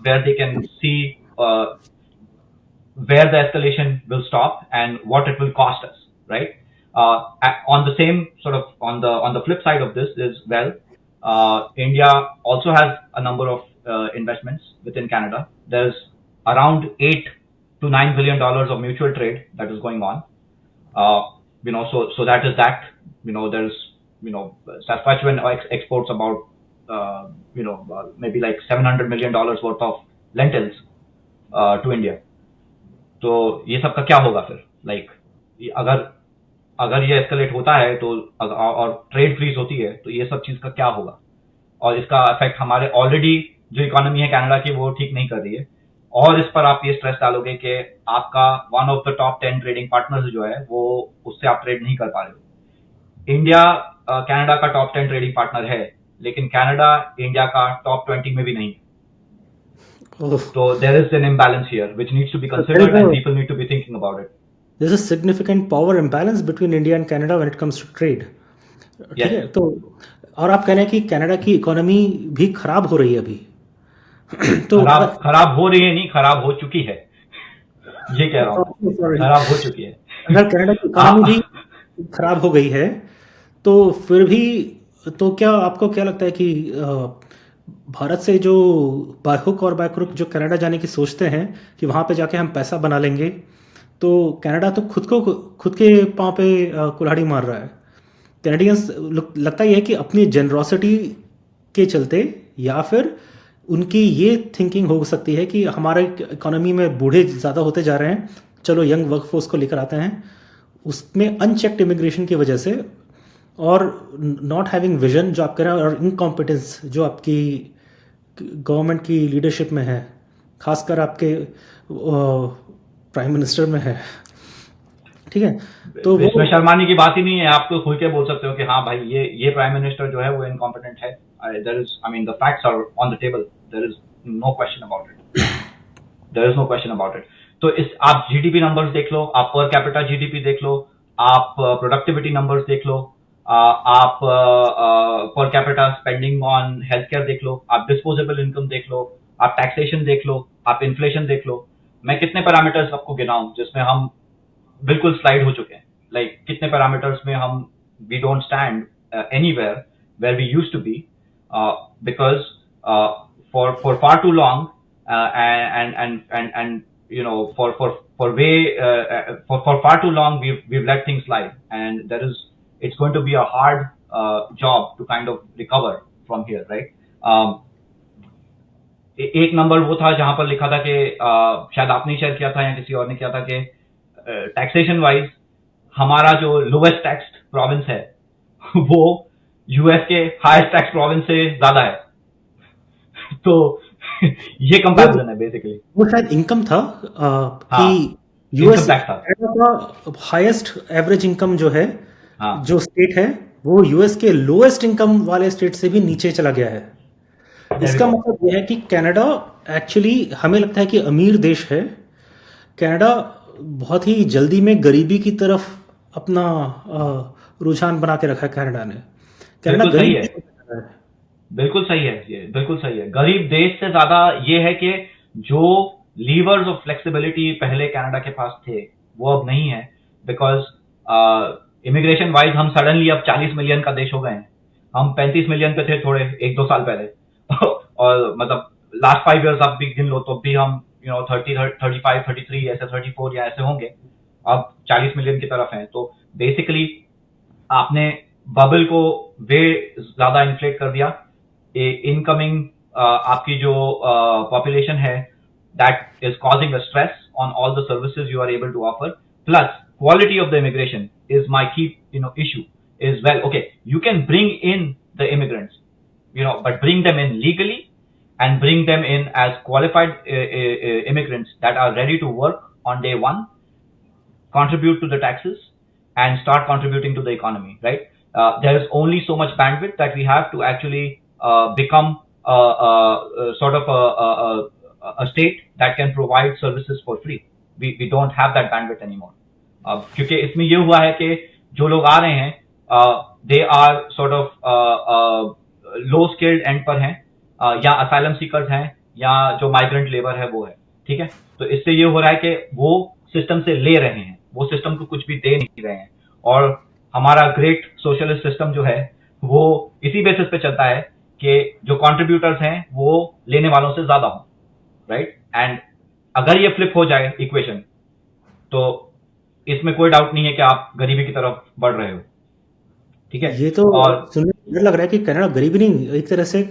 where they can see where the escalation will stop and what it will cost us, right? On the same sort of on the flip side of this is, well, India also has a number of investments within Canada. There's around $8 to $9 billion of mutual trade that is going on. So that is that. There's Saskatchewan exports about maybe like $700 million worth of lentils to India. तो ये सब का क्या होगा फिर? अगर ये escalate होता है तो और ट्रेड फ्रीज होती है तो ये सब चीज का क्या होगा? और इसका इफेक्ट हमारे ऑलरेडी जो इकोनॉमी है कनाडा की वो ठीक नहीं कर रही है, और इस पर आप ये स्ट्रेस डालोगे कि आपका one of the top 10 trading partners जो है वो उससे आप ट्रेड नहीं कर पा रहे हो। इंडिया कनाडा का टॉप 10 ट्रेडिंग पार्टनर है, लेकिन कनाडा इंडिया का टॉप 20 में भी नहीं है। So there is an imbalance here which needs to be considered and people need to be thinking about it. There's a significant power imbalance between India and Canada when it comes to trade. ठीक है, तो और आप कह रहे हैं कि Canada की इकोनॉमी भी खराब हो रही है अभी। तो खराब हो रही है नहीं, खराब हो चुकी है, ये कह रहा हूँ, खराब हो चुकी है। अगर कनाडा की इकोनॉमी भी खराब हो गई है तो फिर भी तो क्या आपको क्या लगता है कि भारत से जो बाय हुक और बाय क्रुक जो कनाडा जाने की सोचते हैं कि वहाँ पे जाके हम पैसा बना लेंगे, तो कनाडा तो खुद के पाँव पे कुल्हाड़ी मार रहा है। कैनेडियंस लगता ही है कि अपनी जेनरोसिटी के चलते या फिर उनकी ये थिंकिंग हो सकती है कि हमारे इकोनॉमी में बूढ़े ज़्यादा होते जा रहे हैं, चलो यंग वर्कफोर्स को लेकर आते हैं, उसमें अनचेक्ड इमिग्रेशन की वजह से और नॉट हैविंग विजन जो आप कह रहे हैं और इनकॉम्पिटेंस जो आपकी गवर्नमेंट की लीडरशिप में है, खासकर आपके प्राइम मिनिस्टर में है। ठीक है, तो इसमें शर्माने की बात ही नहीं है, आप तो खुल के बोल सकते हो कि हाँ भाई ये प्राइम मिनिस्टर जो है वो इनकॉम्पिटेंट है। There is, I mean, the facts are on the table. There is no question about it. There is no question about it. तो इस आप जीडीपी नंबर्स देख लो, आप पर कैपिटा जीडीपी देख लो, आप प्रोडक्टिविटी नंबर्स देख लो, आप per capita spending on health care देख लो, आप डिस्पोजेबल इनकम देख लो, आप टैक्सेशन देख लो, आप इन्फ्लेशन देख लो। मैं कितने पैरामीटर्स आपको गिनाऊं जिसमें हम बिल्कुल स्लाइड हो चुके हैं, लाइक कितने पैरामीटर्स में हम we don't stand anywhere where we used to be, because for far too long and you know for far too long we've let things slide, and it's going to be a hard job to kind of recover from here, right? एक number वो था जहां पर लिखा था कि शायद आपने शेयर किया था या किसी और ने किया था कि टैक्सेशन वाइज हमारा जो लोवेस्ट टैक्स प्रोविंस है वो यूएस के हाईएस्ट टैक्स प्रोविंस से ज्यादा है। तो ये कंपैरिजन है बेसिकली। वो शायद इनकम था कि यूएस का हाईएस्ट एवरेज इनकम जो है जो स्टेट है वो यूएस के लोएस्ट इनकम वाले स्टेट से भी नीचे चला गया है। इसका मतलब यह है कि कनाडा एक्चुअली हमें लगता है कि अमीर देश है। कनाडा बहुत ही जल्दी में गरीबी की तरफ अपना रुझान बना के रखा है कनाडा ने। बिल्कुल सही है, बिल्कुल सही है, ये बिल्कुल सही है। गरीब देश से ज्यादा ये है कि जो लीवर्स ऑफ फ्लेक्सिबिलिटी पहले कनाडा के पास थे वो अब नहीं है, बिकॉज इमिग्रेशन वाइज हम सडनली अब 40 मिलियन का देश हो गए हैं। हम 35 मिलियन पे थे थोड़े 1-2 साल पहले और मतलब लास्ट 5 इयर्स आप भी गिन लो तो भी हम 30, 35, 33 ऐसे 34 या ऐसे होंगे, अब 40 मिलियन की तरफ हैं। तो बेसिकली आपने बबल को वे ज्यादा इन्फ्लेट कर दिया। इनकमिंग आपकी जो पॉपुलेशन है that is causing a stress on all the services you are able to offer, plus quality of the immigration is my key issue is well okay you can bring in the immigrants but bring them in legally and bring them in as qualified immigrants that are ready to work on day one, contribute to the taxes and start contributing to the economy, right? There is only so much bandwidth that we have to actually become sort of a state that can provide services for free. We don't have that bandwidth anymore. क्योंकि इसमें ये हुआ है कि जो लोग आ रहे हैं they are sort of low skilled and पर हैं या असाइलम सीकर्स हैं या जो माइग्रेंट लेबर है वो है, ठीक है। तो इससे ये हो रहा है कि वो सिस्टम से ले रहे हैं, वो सिस्टम को कुछ भी दे नहीं रहे हैं, और हमारा ग्रेट सोशलिस्ट सिस्टम जो है वो इसी बेसिस पे चलता है कि जो कॉन्ट्रीब्यूटर्स हैं वो लेने वालों से ज्यादा हो, राइट। एंड अगर ये फ्लिप हो जाए इक्वेशन तो इसमें कोई डाउट नहीं है कि आप गरीबी की तरफ बढ़ रहे हो, ठीक है। ये तो सुनने में लग रहा है कि कनाडा गरीबी नहीं, एक तरह से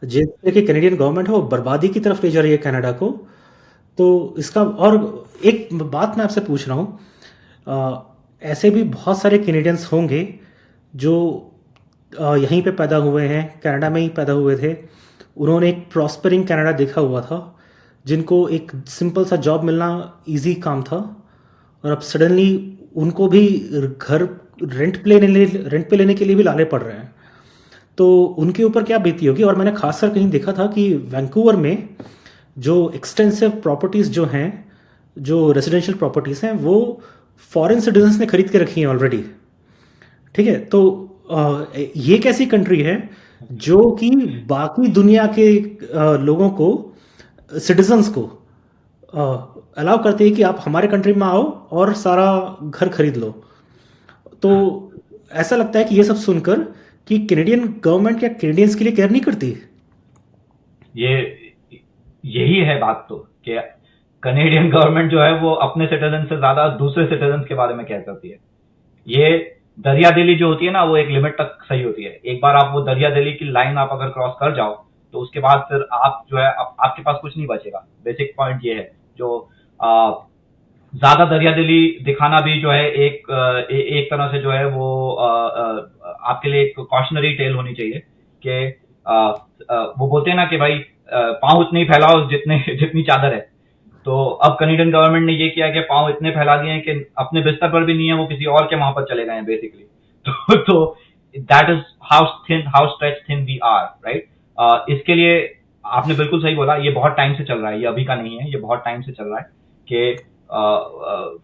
जैसे कि कैनेडियन गवर्नमेंट है वो बर्बादी की तरफ ले जा रही है कनाडा को। तो इसका और एक बात मैं आपसे पूछ रहा हूँ, ऐसे भी बहुत सारे कैनेडियंस होंगे जो यहीं पे पैदा हुए हैं, कनाडा में ही पैदा हुए थे, उन्होंने एक प्रॉस्परिंग कनाडा देखा हुआ था, जिनको एक सिंपल सा जॉब मिलना इजी काम था, और अब सडनली उनको भी घर रेंट पे लेने के लिए भी लाने पड़ रहे हैं। तो उनके ऊपर क्या बीती होगी। और मैंने खासकर कहीं देखा था कि वैंकूवर में जो एक्सटेंसिव प्रॉपर्टीज़ जो हैं, जो रेजिडेंशियल प्रॉपर्टीज़ हैं, वो फॉरेन सिटीजन्स ने खरीद के रखी हैं ऑलरेडी। ठीक है, तो ये कैसी कंट्री है जो कि बाकी दुनिया के लोगों को, सिटीजन्स को अलाउ करती है कि आप हमारे कंट्री में आओ और सारा घर खरीद लो। तो ऐसा लगता है कि ये सब सुनकर कि कैनेडियन गवर्नमेंट क्या कैनेडियंस के लिए केयर नहीं करती। ये यही है बात, तो कि कनेडियन गवर्नमेंट जो है वो अपने सिटीजन से ज्यादा दूसरे सिटीजन के बारे में केयर करती है। ये दरिया दिली जो होती है ना, वो एक लिमिट तक सही होती है। एक बार आप वो दरिया दिली की लाइन आप अगर क्रॉस कर जाओ, तो उसके बाद फिर आप जो है आपके पास कुछ नहीं बचेगा। बेसिक पॉइंट ये है। जो ज्यादा दरिया दिली दिखाना भी जो है एक तरह से जो है वो आपके लिए एक कॉशनरी टेल होनी चाहिए कि वो बोलते हैं ना कि भाई पाँव उतने ही फैलाओ जितने जितनी चादर है। तो अब कनेडियन गवर्नमेंट ने ये किया कि पाँव इतने फैला दिए हैं कि अपने बिस्तर पर भी नहीं है, वो किसी और के वहां पर चले गए हैं बेसिकली। तो that is how stretch thin we are, right. इसके लिए आपने बिल्कुल सही बोला, ये बहुत टाइम से चल रहा है, ये अभी का नहीं है, ये बहुत टाइम से चल रहा है कि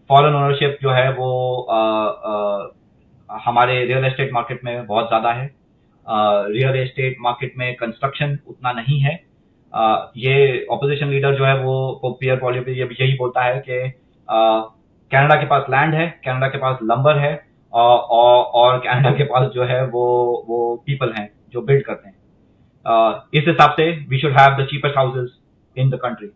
फॉरेन ओनरशिप जो है वो हमारे रियल एस्टेट मार्केट में बहुत ज्यादा है। रियल एस्टेट मार्केट में कंस्ट्रक्शन उतना नहीं है। ये ऑपोजिशन लीडर जो है वो पियर पॉलियो पे यही बोलता है कि कनाडा के पास लैंड है, कनाडा के पास लंबर है, और कनाडा के पास जो है वो पीपल हैं जो बिल्ड करते हैं। इस हिसाब से we should have the cheapest houses in the country,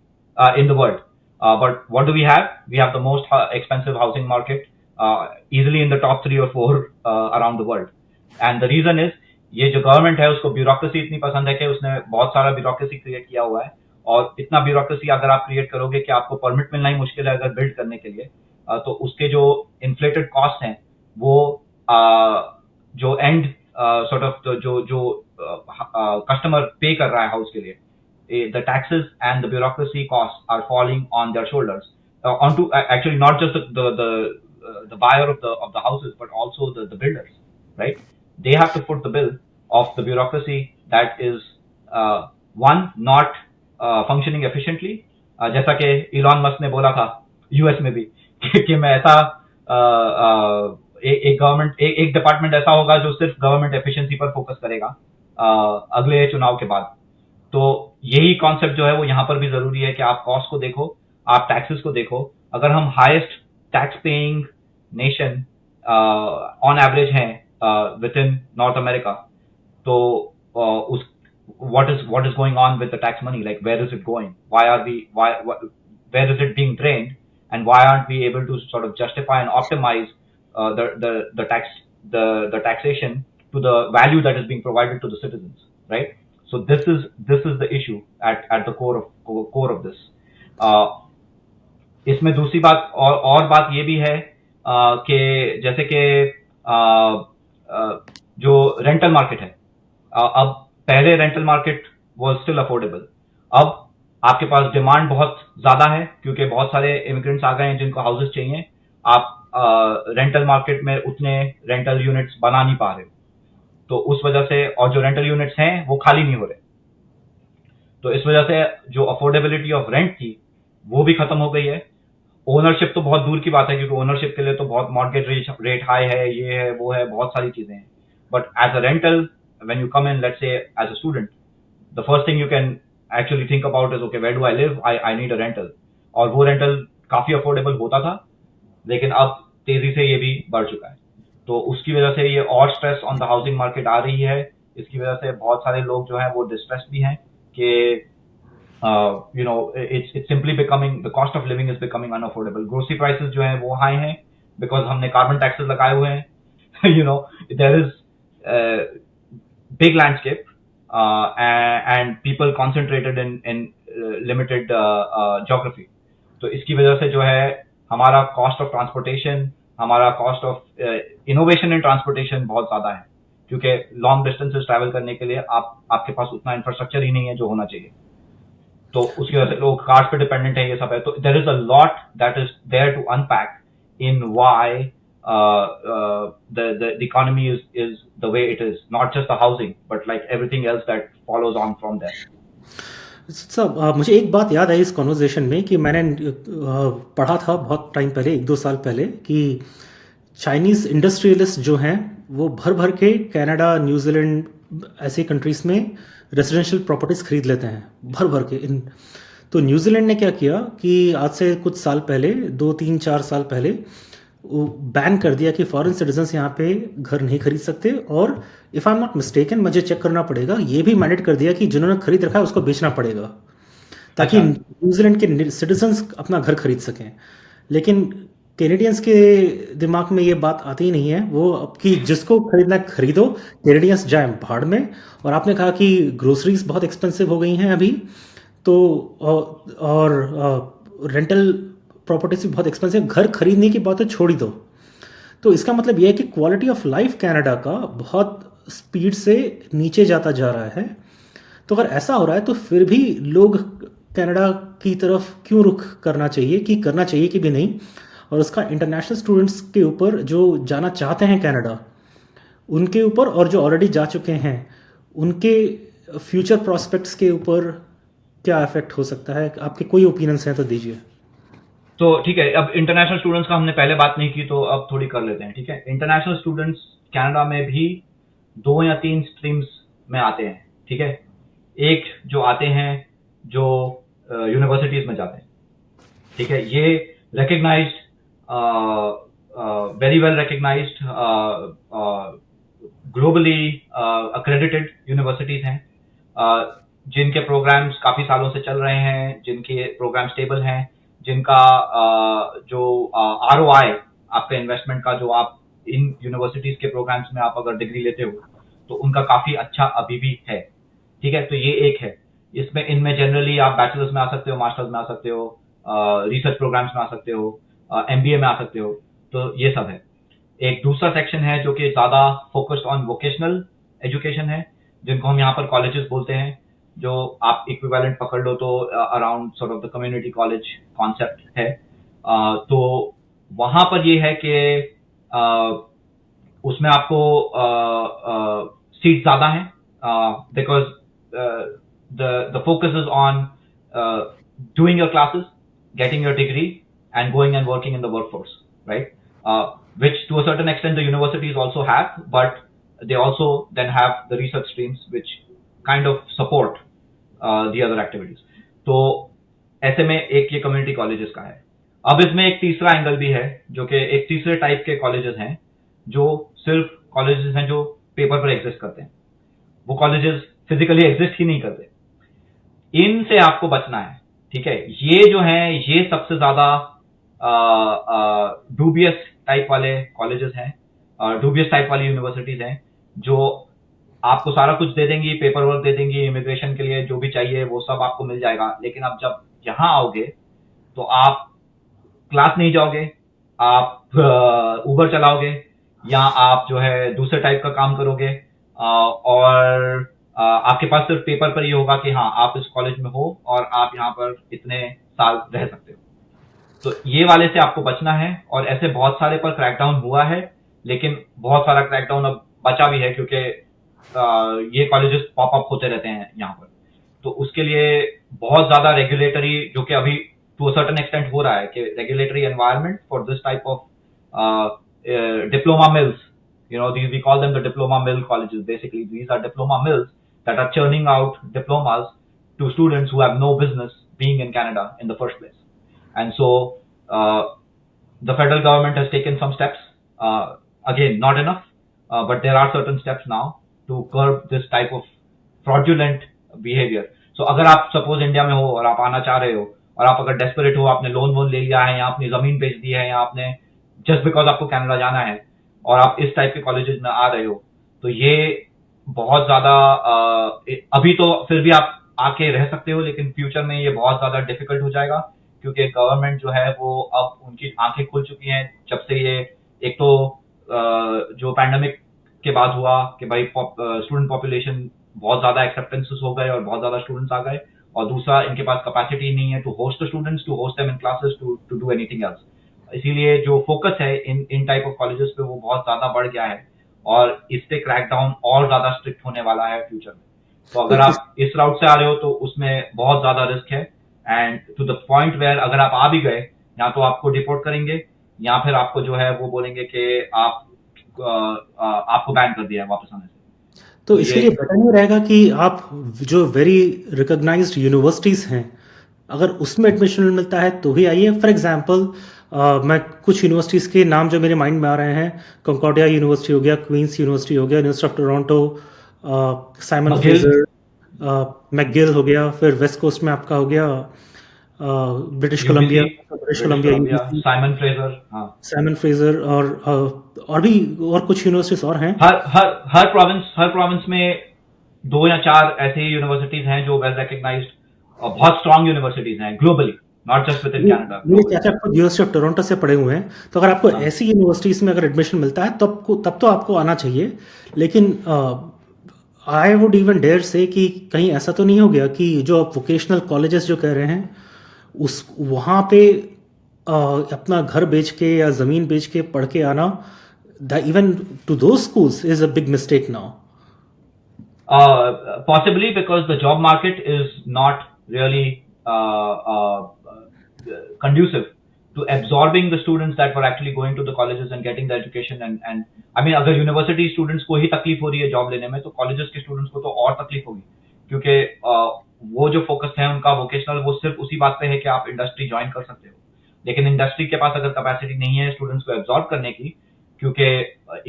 in the world. But what do we have? We have the most expensive housing market, easily in the top 3 or 4 around the world. And the reason is, ये जो government है उसको bureaucracy इतनी पसंद है कि उसने बहुत सारा ब्यूरोक्रेसी क्रिएट किया हुआ है। और इतना ब्यूरोक्रेसी अगर आप क्रिएट करोगे कि आपको परमिट मिलना ही मुश्किल है अगर बिल्ड करने के लिए, तो उसके जो इन्फ्लेटेड कॉस्ट हैं वो जो एंड सॉर्ट ऑफ जो कस्टमर पे कर रहा है हाउस के लिए, the taxes and the bureaucracy costs are falling on their shoulders, onto actually not just the buyer of the houses, but also the builders, right? They have to foot the bill of the bureaucracy that is one not functioning efficiently. जैसा कि Elon Musk ने बोला था US में भी कि मैं ऐसा एक गवर्नमेंट एक डिपार्टमेंट ऐसा होगा जो सिर्फ गवर्नमेंट एफिशिएंसी पर फोकस करेगा अगले चुनाव के बाद। तो यही कॉन्सेप्ट जो है वो यहाँ पर भी जरूरी है कि आप कॉस्ट को देखो, आप टैक्सेस को देखो। अगर हम highest tax paying nation on average हैं विद इन नॉर्थ अमेरिका, तो उस what is going on with the tax money? Like, where is it going? Where is it being drained? And why aren't we able to sort of justify and optimize the taxation to the value that is being provided to the citizens, right? So this is the issue at the core of this. इसमें दूसरी बात और बात ये भी है कि जैसे कि जो रेंटल मार्केट है, अब पहले rental market was still affordable. अब आपके पास डिमांड बहुत ज्यादा है क्योंकि बहुत सारे इमिग्रेंट्स आ गए हैं जिनको हाउसेस चाहिए। आप रेंटल मार्केट में उतने रेंटल यूनिट्स बना नहीं पा रहे हो, तो उस वजह से, और जो रेंटल यूनिट्स हैं वो खाली नहीं हो रहे, तो इस वजह से जो अफोर्डेबिलिटी ऑफ रेंट थी वो भी खत्म हो गई है। ओनरशिप तो बहुत दूर की बात है क्योंकि ओनरशिप के लिए तो बहुत मॉर्गेज रेट हाई है, ये है वो है, बहुत सारी चीजें हैं। But as a rental, when you come in, let's say as a student, the first thing you can actually think about is, okay, where do I live? I need a rental. और वो rental काफी affordable होता था, लेकिन अब तेजी से ये भी बढ़ चुका है। तो उसकी वजह से ये और stress on the housing market आ रही है। इसकी वजह से बहुत सारे लोग जो हैं वो डिस्ट्रेस भी हैं कि it's simply becoming, the cost of living is becoming unaffordable. Grocery prices जो हैं वो हाई हैं because हमने कार्बन टैक्सेस लगाए हुए हैं। there is big landscape and people concentrated in limited geography. तो इसकी वजह से जो है हमारा कॉस्ट ऑफ ट्रांसपोर्टेशन, हमारा cost of innovation in transportation बहुत ज्यादा है क्योंकि लॉन्ग डिस्टेंसेस ट्रैवल करने के लिए आपके पास उतना इंफ्रास्ट्रक्चर ही नहीं है जो होना चाहिए, तो उसकी वजह से लोग कार्स पे डिपेंडेंट है, ये सब है. तो there is a lot that is there to unpack in why the economy is the way it is, not just the housing but like everything else that follows on from there. मुझे एक बात याद आई इस conversation में कि मैंने पढ़ा था बहुत टाइम पहले, 1-2 साल पहले, कि चाइनीज़ इंडस्ट्रियलिस्ट जो हैं वो भर भर के कनाडा, न्यूजीलैंड ऐसी कंट्रीज़ में रेजिडेंशियल प्रॉपर्टीज़ खरीद लेते हैं, भर भर के. तो न्यूजीलैंड ने क्या किया कि आज से कुछ साल पहले, 2-3-4 साल पहले, वो बैन कर दिया कि फॉरेन सिटीजन्स यहाँ पे घर नहीं खरीद सकते, और if I am not mistaken, मुझे चेक करना पड़ेगा, ये भी मैंडेट कर दिया कि जिन्होंने खरीद रखा है उसको बेचना पड़ेगा, ताकि न्यूजीलैंड के सिटीजन्स अपना घर खरीद सकें. लेकिन कैनेडियंस के दिमाग में ये बात आती ही नहीं है, वो कि जिसको खरीदना खरीदो, कैनेडियंस जाएं भाड़ में. और आपने कहा कि ग्रोसरीज बहुत एक्सपेंसिव हो गई हैं अभी, तो और रेंटल प्रॉपर्टीज भी बहुत एक्सपेंसिव, घर खरीदने की बात तो छोड़ ही दो. तो इसका मतलब यह है कि क्वालिटी ऑफ लाइफ कनाडा का बहुत स्पीड से नीचे जाता जा रहा है. तो अगर ऐसा हो रहा है तो फिर भी लोग कनाडा की तरफ क्यों रुख करना चाहिए कि भी नहीं. और उसका इंटरनेशनल स्टूडेंट्स के ऊपर, जो जाना चाहते हैं कनाडा, उनके ऊपर, और जो ऑलरेडी जा चुके हैं उनके फ्यूचर प्रॉस्पेक्ट्स के ऊपर क्या इफेक्ट हो सकता है? आपके कोई ओपिनियंस हैं तो दीजिए. तो ठीक है, अब इंटरनेशनल स्टूडेंट्स का हमने पहले बात नहीं की, तो अब थोड़ी कर लेते हैं. ठीक है, इंटरनेशनल स्टूडेंट्स कनाडा में भी 2 या 3 स्ट्रीम्स में आते हैं. ठीक है, एक जो आते हैं जो यूनिवर्सिटीज में जाते हैं. ठीक है, ये recognised, very well recognised, globally accredited universities हैं, जिनके प्रोग्राम्स काफी सालों से चल रहे हैं, जिनके प्रोग्राम स्टेबल हैं, जिनका जो ROI आपके इन्वेस्टमेंट का, जो आप इन यूनिवर्सिटीज के प्रोग्राम्स में आप अगर डिग्री लेते हो तो उनका काफी अच्छा अभी भी है. ठीक है, तो ये एक है. इनमें जनरली आप बैचलर्स में आ सकते हो, मास्टर्स में आ सकते हो, रिसर्च प्रोग्राम्स में आ सकते हो, MBA में आ सकते हो, तो ये सब है. एक दूसरा सेक्शन है जो कि ज्यादा फोकस्ड ऑन वोकेशनल एजुकेशन है, जिनको हम यहाँ पर कॉलेजेस बोलते हैं, जो आप इक्विवेलेंट पकड़ लो तो around sort of the community college concept है. तो वहां पर ये है कि उसमें आपको सीट ज्यादा है, because the focus is on doing your classes, getting your degree, and going and working in the workforce, right? Which to a certain extent the universities also have, but they also then have the research streams which kind of support the other activities. तो ऐसे में एक ये community colleges का है. अब इसमें एक तीसरा एंगल भी है, जो कि एक तीसरे टाइप के कॉलेजेस हैं, जो सिर्फ कॉलेजेस हैं जो पेपर पर एग्जिस्ट करते हैं. वो कॉलेजेस फिजिकली एग्जिस्ट ही नहीं करते. इनसे आपको बचना है. ठीक है, ये जो है, ये सबसे ज्यादा डूबियस टाइप वाले कॉलेजेस हैं, डूबियस टाइप वाली यूनिवर्सिटीज हैं, जो आपको सारा कुछ दे देंगी, पेपर वर्क दे देंगी, इमिग्रेशन के लिए जो भी चाहिए वो सब आपको मिल जाएगा. लेकिन अब जब यहाँ आओगे तो आप क्लास नहीं जाओगे, आप उबर चलाओगे, या आप जो है दूसरे टाइप का काम करोगे, और आपके पास सिर्फ पेपर पर ये होगा कि हाँ आप इस कॉलेज में हो और आप यहाँ पर इतने साल रह सकते हो. तो ये वाले से आपको बचना है. और ऐसे बहुत सारे पर क्रैकडाउन हुआ है, लेकिन बहुत सारा क्रैकडाउन अब बचा भी है, क्योंकि ये कॉलेजेस पॉप अप होते रहते हैं यहाँ पर. तो उसके लिए बहुत ज्यादा रेगुलेटरी, जो कि अभी टू अ सर्टेन एक्सटेंट हो रहा है, कि regulatory environment for this type of diploma mills, we call them the diploma mill colleges. Basically, these are diploma mills that are churning out diplomas to students who have no business being in Canada in the first place. And so the federal government has taken some steps, again not enough, but there are certain steps now to curb this type of fraudulent behavior. So अगर आप suppose India में हो और आप आना चाह रहे हो, और आप अगर desperate हो, आपने लोन वोन ले लिया है, या अपनी जमीन बेच दी है, या आपने just because आपको कनाडा जाना है और आप इस टाइप के कॉलेजेस में आ रहे हो, तो ये बहुत ज्यादा, अभी तो फिर भी आप आके रह सकते हो, लेकिन फ्यूचर में ये बहुत ज्यादा डिफिकल्ट हो जाएगा, क्योंकि गवर्नमेंट जो है वो अब उनकी आंखें खुल चुकी हैं जब से ये, एक तो जो पैंडेमिक के बाद हुआ कि भाई स्टूडेंट पॉपुलेशन बहुत ज्यादा एक्सेप्टेंसेस हो गए और बहुत ज्यादा स्टूडेंट्स आ गए, और दूसरा इनके पास कैपेसिटी नहीं है to host the students, to host them in classes, to do anything else. इसीलिए जो फोकस है इन टाइप ऑफ कॉलेजेस पे वो बहुत ज्यादा बढ़ गया है, और इस पे क्रैकडाउन और ज्यादा स्ट्रिक्ट होने वाला है फ्यूचर में। तो तो अगर आप इस राउट से आ रहे हो तो उसमें बहुत ज्यादा रिस्क है, and to the point where अगर आप आ भी गए, या तो आपको डिपोर्ट करेंगे, या फिर आपको जो है वो बोलेंगे कि आपको बैन कर दिया है वापस आने से। तो इसके लिए बेटर नहीं रहेगा कि आप जो वेरी रिकॉग्नाइज्ड यूनिवर्सिटीज़ हैं, अगर उसमें एडमिशन मिलता है तो ही आइए। फॉर एग्जांपल मैं कुछ यूनिवर्सिटीज़ के नाम जो मेरे माइंड में आ रहे हैं, कंकॉर्डिया यूनिवर्सिटी हो गया, क्वींस यूनिवर्सिटी हो गया, university of Toronto, Simon Fraser, McGill हो गया, फिर वेस्ट कोस्ट में आपका हो गया ब्रिटिश कोलंबिया, साइमन फ्रेजर, हाँ, साइमन फ्रेजर, और भी और कुछ यूनिवर्सिटीज और हैं। हर प्रोविंस में 2 या 4 ऐसे यूनिवर्सिटीज हैं जो वेल रिकॉग्नाइज्ड और बहुत स्ट्रांग यूनिवर्सिटीज हैं globally, not just with in Canada. मेरे चाचा खुद यूनिवर्सिटी ऑफ टोरंटो से पढ़े हुए हैं, तो अगर आपको ऐसी यूनिवर्सिटीज में अगर एडमिशन मिलता है तब तो आपको आना चाहिए। लेकिन आई वुड इवन डेयर से कि कहीं ऐसा तो नहीं हो गया कि जो आप वोकेशनल कॉलेजेस जो कह रहे हैं उस वहाँ पे अपना घर बेच के या ज़मीन बेच के पढ़ के आना, इवन टू दो schools is a big mistake now. Possibly because the job market is not really conducive to absorbing the students that were actually going to the colleges and getting the education, and I mean अगर university students को ही तकलीफ हो रही है job लेने में, तो colleges के स्टूडेंट्स को तो और तकलीफ होगी, क्योंकि वो जो फोकस है उनका वोकेशनल, वो सिर्फ उसी बात पे है कि आप इंडस्ट्री ज्वाइन कर सकते हो, लेकिन इंडस्ट्री के पास अगर कैपेसिटी नहीं है स्टूडेंट्स को एब्जॉर्ब करने की, क्योंकि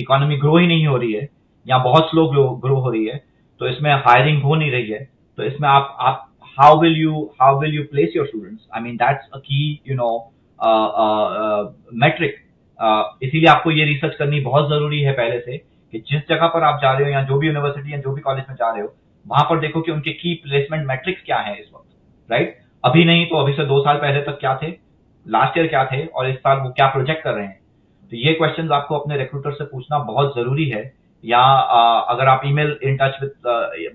इकोनॉमी ग्रो ही नहीं हो रही है या बहुत स्लो ग्रो हो रही है, तो इसमें हायरिंग हो नहीं रही है, तो इसमें आप how will you place your students? I mean that's a key metric. इसीलिए आपको ये रिसर्च करनी बहुत जरूरी है पहले से कि जिस जगह पर आप जा रहे हो या जो भी यूनिवर्सिटी या जो भी कॉलेज में जा रहे हो, वहां पर देखो कि उनके की प्लेसमेंट मैट्रिक्स क्या है इस वक्त, राइट? अभी नहीं तो अभी से 2 साल पहले तक क्या थे, लास्ट ईयर क्या थे, और इस साल वो क्या प्रोजेक्ट कर रहे हैं। तो ये क्वेश्चंस आपको अपने रिक्रूटर से पूछना बहुत जरूरी है, या अगर आप email in touch with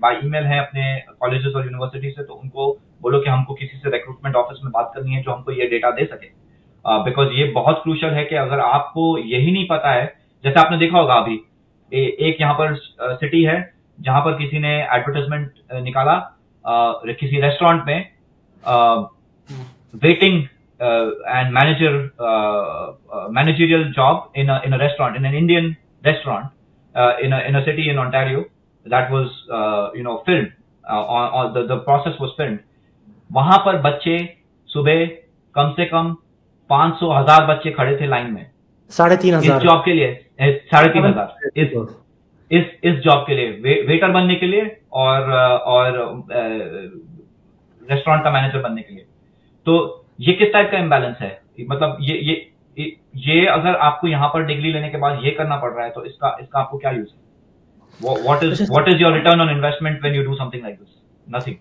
by email हैं अपने कॉलेजेस और यूनिवर्सिटी से, तो उनको बोलो कि हमको किसी से रिक्रूटमेंट ऑफिस में बात करनी है जो हमको ये डेटा दे सके, बिकॉज ये बहुत क्रूशियल है कि अगर आपको यही नहीं पता है, जैसे आपने देखा होगा अभी एक यहाँ पर सिटी है जहां पर किसी ने एडवर्टाइजमेंट निकाला किसी रेस्टोरेंट में waiting and managerial job in a restaurant, in an Indian restaurant in a city in Ontario that was filmed, the process was filmed. वहां पर बच्चे सुबह कम से कम 500,000 बच्चे खड़े थे लाइन में 3,500 इस जॉब के लिए, 3,500 इस जॉब के लिए, वेटर बनने के लिए और रेस्टोरेंट का मैनेजर बनने के लिए। तो ये किस टाइप का इम्बैलेंस है? मतलब ये अगर आपको यहाँ पर डिग्री लेने के बाद ये करना पड़ रहा है, तो इसका आपको क्या यूज है? What is your return on investment when you do something like this? Nothing.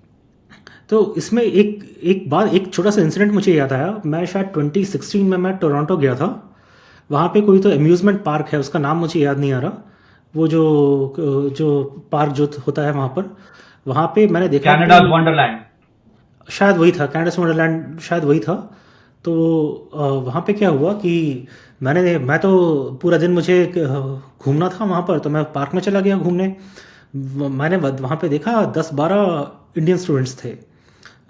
तो इसमें एक छोटा सा इंसिडेंट मुझे याद आया। मैं शायद 2016 में मैं टोरंटो गया था। वहाँ पे कोई तो अम्यूजमेंट पार्क है, उसका नाम मुझे याद नहीं आ रहा, वो जो पार्क जो होता है वहाँ पे मैंने देखा कैनाडा's वंडरलैंड, शायद वही था, कैनाडा's वंडरलैंड शायद वही था। तो वहाँ पे क्या हुआ कि मैं तो पूरा दिन मुझे घूमना था वहाँ पर, तो मैं पार्क में चला गया घूमने। मैंने वहाँ पे देखा 10-12 इंडियन स्टूडेंट्स थे,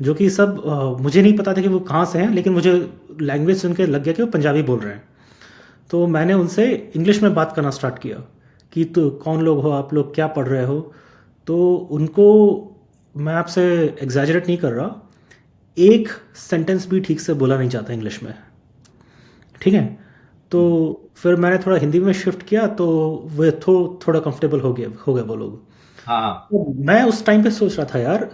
जो कि सब मुझे नहीं पता था कि वो कहाँ से हैं, लेकिन मुझे लैंग्वेज सुन के लग गया कि वो पंजाबी बोल रहे हैं। तो मैंने उनसे इंग्लिश में बात करना स्टार्ट किया कि तो कौन लोग हो आप लोग, क्या पढ़ रहे हो। तो उनको, मैं आपसे एग्जैजरेट नहीं कर रहा, एक सेंटेंस भी ठीक से बोला नहीं जाता इंग्लिश में, ठीक है। तो फिर मैंने थोड़ा हिंदी में शिफ्ट किया, तो वो थोड़ा कंफर्टेबल हो गए वो लोग। हाँ। तो मैं उस टाइम पे सोच रहा था, यार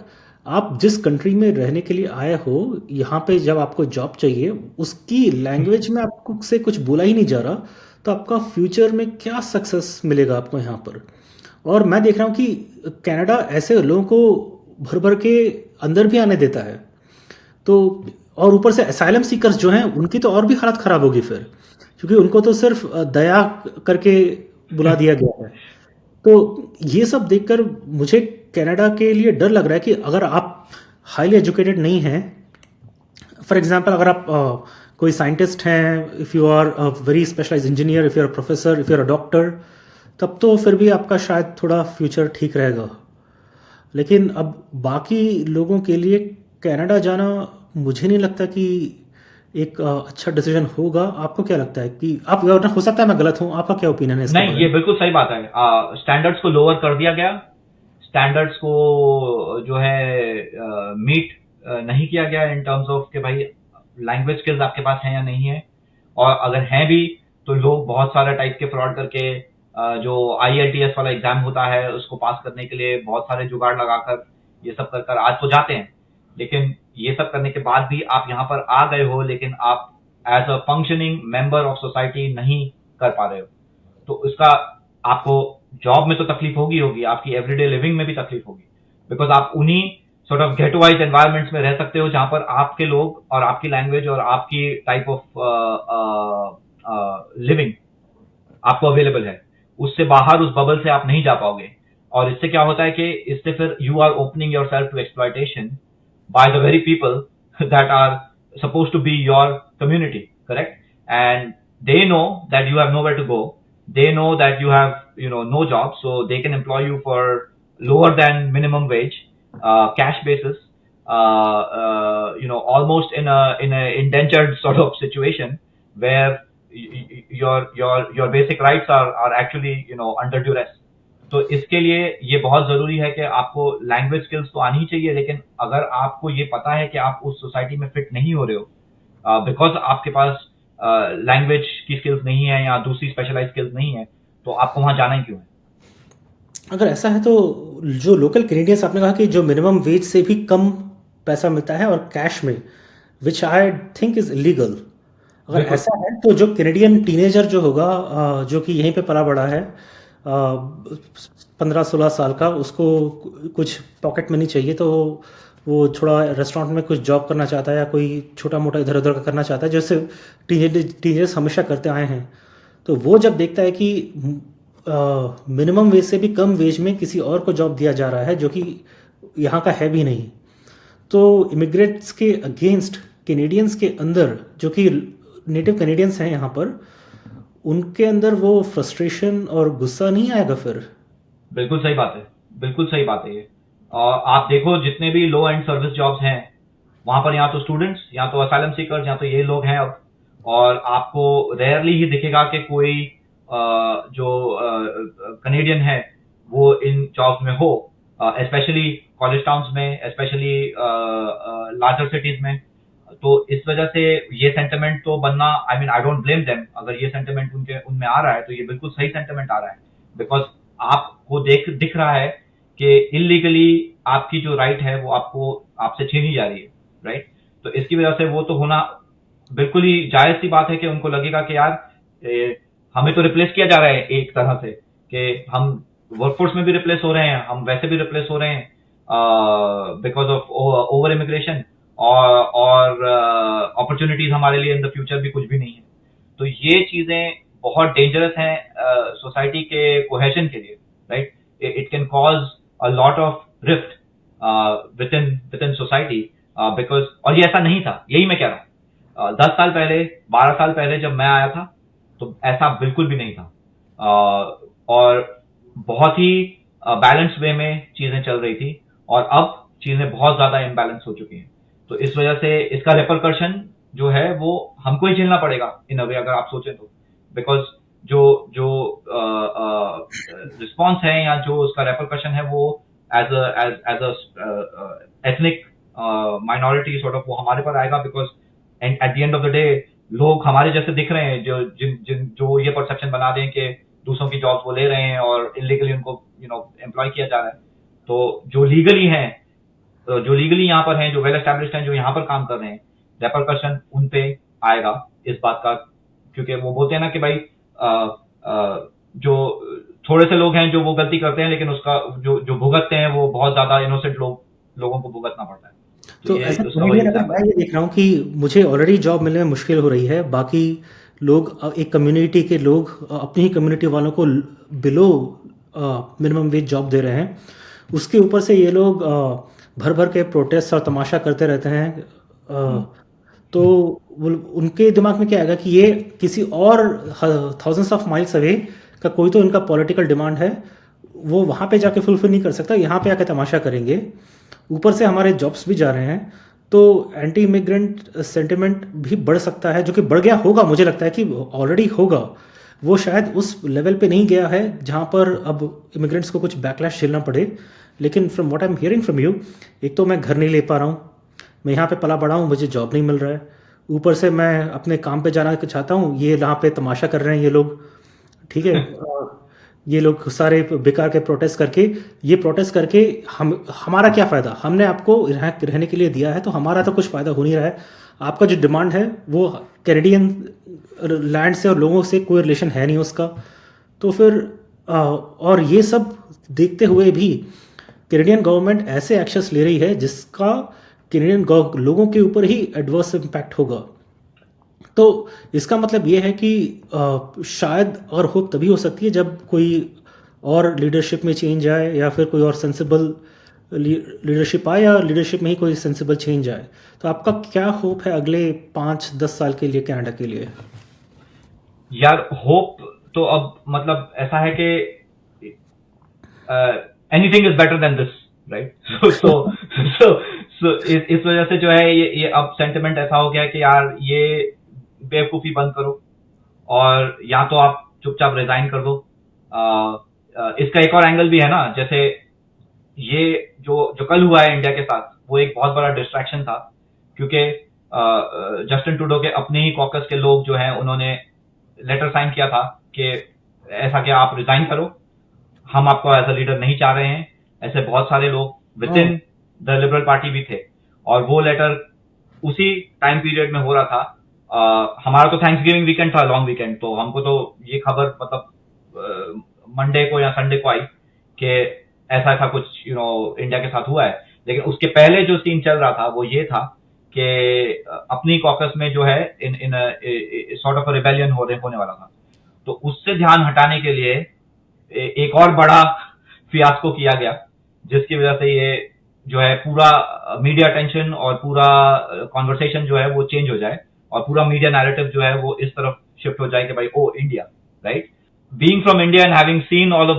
आप जिस कंट्री में रहने के लिए आए हो, यहाँ पे जब आपको जॉब चाहिए उसकी लैंग्वेज में आपको से कुछ बोला ही नहीं जा रहा, तो आपका फ्यूचर में क्या सक्सेस मिलेगा आपको यहाँ पर। और मैं देख रहा हूँ कि कनाडा ऐसे लोगों को भर भर के अंदर भी आने देता है, तो और ऊपर से असाइलम सीकर्स जो हैं उनकी तो और भी हालत ख़राब होगी फिर, क्योंकि उनको तो सिर्फ दया करके बुला दिया गया है। तो ये सब देखकर मुझे कनाडा के लिए डर लग रहा है कि अगर आप हाईली एजुकेटेड नहीं हैं, फॉर एग्जांपल अगर आप कोई साइंटिस्ट हैं, if you are a very specialised engineer, if you are a professor, if you are a doctor, तब तो फिर भी आपका शायद थोड़ा फ्यूचर ठीक रहेगा। लेकिन अब बाकी लोगों के लिए कनाडा जाना मुझे नहीं लगता कि एक अच्छा डिसीजन होगा। आपको क्या लगता है कि आप, हो सकता है मैं गलत हूँ, आपका क्या ओपिनियन है इसके नहीं, बारे ये में? बिल्कुल सही बात है। स्टैंडर्ड्स को लोअर कर दिया गया, स्टैंडर्ड्स को जो है मीट नहीं किया गया इन टर्म्स ऑफ कि भाई लैंग्वेज स्किल्स आपके पास हैं या नहीं है, और अगर हैं भी तो लोग बहुत सारे टाइप के फ्रॉड करके जो IELTS वाला एग्जाम होता है उसको पास करने के लिए बहुत सारे जुगाड़ लगाकर ये सब कर कर आज तो जाते हैं, लेकिन ये सब करने के बाद भी आप यहाँ पर आ गए हो, लेकिन आप as a functioning member of society नहीं कर पा रहे हो, तो इसका आपको जॉब में तो तकलीफ होगी, आपकी एवरीडे लिविंग में भी तकलीफ होगी, बिकॉज आप उन्हीं sort of gate wise environments में रह सकते हो जहां पर आपके लोग और आपकी लैंग्वेज और आपकी टाइप ऑफ लिविंग आपको अवेलेबल है। उससे बाहर उस बबल से आप नहीं जा पाओगे, और इससे क्या होता है कि इससे फिर you are opening yourself to exploitation by the very people that are supposed to be your community, correct? And they know that you have nowhere to go. They know that you have, no job, so they can employ you for lower than minimum wage, cash basis, almost in a indentured sort of situation where your basic rights are actually under duress. तो इसके लिए ये बहुत जरूरी है कि आपको language skills तो आनी ही चाहिए, लेकिन अगर आपको ये पता है कि आप उस सोसाइटी में फिट नहीं हो रहे हो बिकॉज आपके पास लैंग्वेज की स्किल्स नहीं है या दूसरी स्पेशलाइज स्किल्स नहीं है, तो आपको वहां जाना ही क्यों है? अगर ऐसा है तो जो लोकल कैनेडियंस, आपने कहा कि जो मिनिमम वेज से भी कम पैसा मिलता है और कैश में, विच आई थिंक इज इलीगल। अगर बिल्कुल ऐसा है तो जो कैनेडियन टीनेजर जो होगा, जो कि यहीं पे पला बड़ा है, 15-16 साल का, उसको कुछ पॉकेट मनी चाहिए, तो वो थोड़ा रेस्टोरेंट में कुछ जॉब करना चाहता है या कोई छोटा मोटा इधर उधर का करना चाहता है, जैसे टीनेजर्स हमेशा करते आए हैं। तो वो जब देखता है कि मिनिमम वेज से भी कम वेज में किसी और को जॉब दिया जा रहा है जो कि यहाँ का है भी नहीं, तो इमिग्रेंट्स के अगेंस्ट कैनेडियंस के अंदर, जो कि नेटिव कैनेडियंस हैं यहाँ पर, उनके अंदर वो फ्रस्ट्रेशन और गुस्सा नहीं आएगा फिर? बिल्कुल सही बात है, बिल्कुल सही बात है ये। और आप देखो जितने भी लो एंड सर्विस जॉब्स हैं वहां पर, यहाँ तो स्टूडेंट्स, यहाँ तो असाइलम सीकर्स, यहाँ तो ये लोग हैं अब, और आपको रेयरली ही दिखेगा कि कोई जो कनेडियन है वो इन जॉब्स में हो, स्पेशली कॉलेज टाउन्स में, स्पेशली लार्जर सिटीज में। तो इस वजह से ये सेंटिमेंट तो बनना, I mean I don't blame them, अगर ये सेंटिमेंट उनमें आ रहा है तो ये बिल्कुल सही सेंटिमेंट आ रहा है, बिकॉज आपको दिख रहा है कि इलीगली आपकी जो राइट है वो आपसे छीनी जा रही है, राइट? तो इसकी वजह से वो तो होना बिल्कुल ही जायज सी बात है कि उनको लगेगा कि यार हमें तो रिप्लेस किया जा रहा है एक तरह से, कि हम वर्कफोर्स में भी रिप्लेस हो रहे हैं, हम वैसे भी रिप्लेस हो रहे हैं बिकॉज ऑफ ओवर इमिग्रेशन, और अपॉर्चुनिटीज हमारे लिए इन द फ्यूचर भी कुछ भी नहीं है। तो ये चीजें बहुत डेंजरस हैं सोसाइटी के कोहेशन के लिए, right? It can cause a lot of rift with in society, because, और ये ऐसा नहीं था, यही मैं कह रहा हूँ। 10 साल पहले, 12 साल पहले जब मैं आया था तो ऐसा बिल्कुल भी नहीं था, और बहुत ही बैलेंस वे में चीजें चल रही थी, और अब चीजें बहुत ज्यादा इम्बैलेंस हो चुकी हैं। तो इस वजह से इसका रिपरकशन जो है वो हमको ही झेलना पड़ेगा इन अ वे, अगर आप सोचें तो, बिकॉज जो रिस्पॉन्स है या जो उसका रेपरकशन है वो as a ethnic minority sort of वो हमारे पर आएगा, because at the end of the day लोग हमारे जैसे दिख रहे हैं, जो ये परसेप्शन बना दें कि दूसरों की जॉब्स वो ले रहे हैं और इलीगली उनको एम्प्लॉय किया जा रहा है। तो जो लीगली यहाँ पर हैं, जो वेल एस्टैब्लिश्ड हैं, जो यहाँ पर काम कर रहे हैं, रेपरकशन उन पे आएगा इस बात का, क्योंकि वो बोलते हैं ना कि भाई जो थोड़े से लोग हैं जो वो गलती करते हैं, लेकिन उसका जो भुगतते हैं वो बहुत ज्यादा इनोसेंट लोगों को भुगतना पड़ता है। तो ऐसा कैनेडियन, अगर मैं ये देख रहा हूँ कि मुझे ऑलरेडी जॉब मिलने में मुश्किल हो रही है, बाकी लोग, एक कम्युनिटी के लोग अपनी ही कम्युनिटी वालों को बिलो मिनिमम वेज जॉब दे रहे हैं, उसके ऊपर से ये लोग भर भर के प्रोटेस्ट और तमाशा करते रहते हैं। तो उनके दिमाग में क्या आएगा कि ये किसी और थाउजेंड्स ऑफ माइल्स अवे का कोई तो इनका पॉलिटिकल डिमांड है, वो वहाँ पे जाके फुलफिल नहीं कर सकता, यहाँ पे आके तमाशा करेंगे। ऊपर से हमारे जॉब्स भी जा रहे हैं, तो एंटी इमिग्रेंट सेंटिमेंट भी बढ़ सकता है, जो कि बढ़ गया होगा, मुझे लगता है कि ऑलरेडी होगा। वो शायद उस लेवल पे नहीं गया है जहाँ पर अब इमिग्रेंट्स को कुछ बैकलैश झेलना पड़े, लेकिन from what I am hearing from you, एक तो मैं घर नहीं ले पा रहा हूँ, मैं यहाँ पे पला बड़ा हूँ, मुझे जॉब नहीं मिल रहा है, ऊपर से मैं अपने काम पे जाना चाहता हूँ, ये यहाँ पे तमाशा कर रहे हैं ये लोग, ठीक है। ये लोग सारे बेकार के प्रोटेस्ट करके, ये प्रोटेस्ट करके हमारा क्या फ़ायदा, हमने आपको रहने के लिए दिया है, तो हमारा तो कुछ फ़ायदा हो नहीं रहा है। आपका जो डिमांड है वो कैनेडियन लैंड से और लोगों से कोई रिलेशन है नहीं उसका। तो फिर और ये सब देखते हुए भी कैनेडियन गवर्नमेंट ऐसे एक्शंस ले रही है जिसका कैनेडियन लोगों के ऊपर ही एडवर्स इम्पैक्ट होगा। तो इसका मतलब ये है कि शायद और होप तभी हो सकती है जब कोई और लीडरशिप में चेंज आए, या फिर कोई और सेंसिबल लीडरशिप आए, या लीडरशिप में ही कोई सेंसिबल चेंज आए। तो आपका क्या होप है अगले 5-10 साल के लिए कनाडा के लिए? यार होप तो अब मतलब ऐसा है कि anything is better than this, right? So इस वजह से जो है ये अब सेंटिमेंट ऐसा हो गया कि यार ये बेवकूफी बंद करो, और या तो आप चुपचाप रिजाइन कर दो। इसका एक और एंगल भी है ना, जैसे ये जो कल हुआ है इंडिया के साथ, वो एक बहुत बड़ा डिस्ट्रैक्शन था, क्योंकि जस्टिन ट्रूडो के अपने ही कॉकस के लोग जो हैं उन्होंने लेटर साइन किया था कि ऐसा कि आप रिजाइन करो, हम आपको एज अ लीडर नहीं चाह रहे हैं। ऐसे बहुत सारे लोग with in the liberal party भी थे, और वो लेटर उसी टाइम पीरियड में हो रहा था। हमारा तो थैंक्स गिविंग वीकेंड था, लॉन्ग वीकेंड, तो हमको तो ये खबर मतलब मंडे को या संडे को आई कि ऐसा ऐसा कुछ इंडिया के साथ हुआ है। लेकिन उसके पहले जो सीन चल रहा था वो ये था कि अपनी कॉकस में जो है इन सॉर्ट ऑफ रिबेलियन होने वाला था। तो उससे ध्यान हटाने के लिए एक और बड़ा फियास्को किया गया, जिसकी वजह से ये जो है पूरा मीडिया अटेंशन और पूरा कॉन्वर्सेशन जो है वो चेंज हो जाए, और पूरा मीडिया नैरेटिव जो है वो इस तरफ शिफ्ट हो जाए कि भाई ओ India, right? Being from India and having seen all of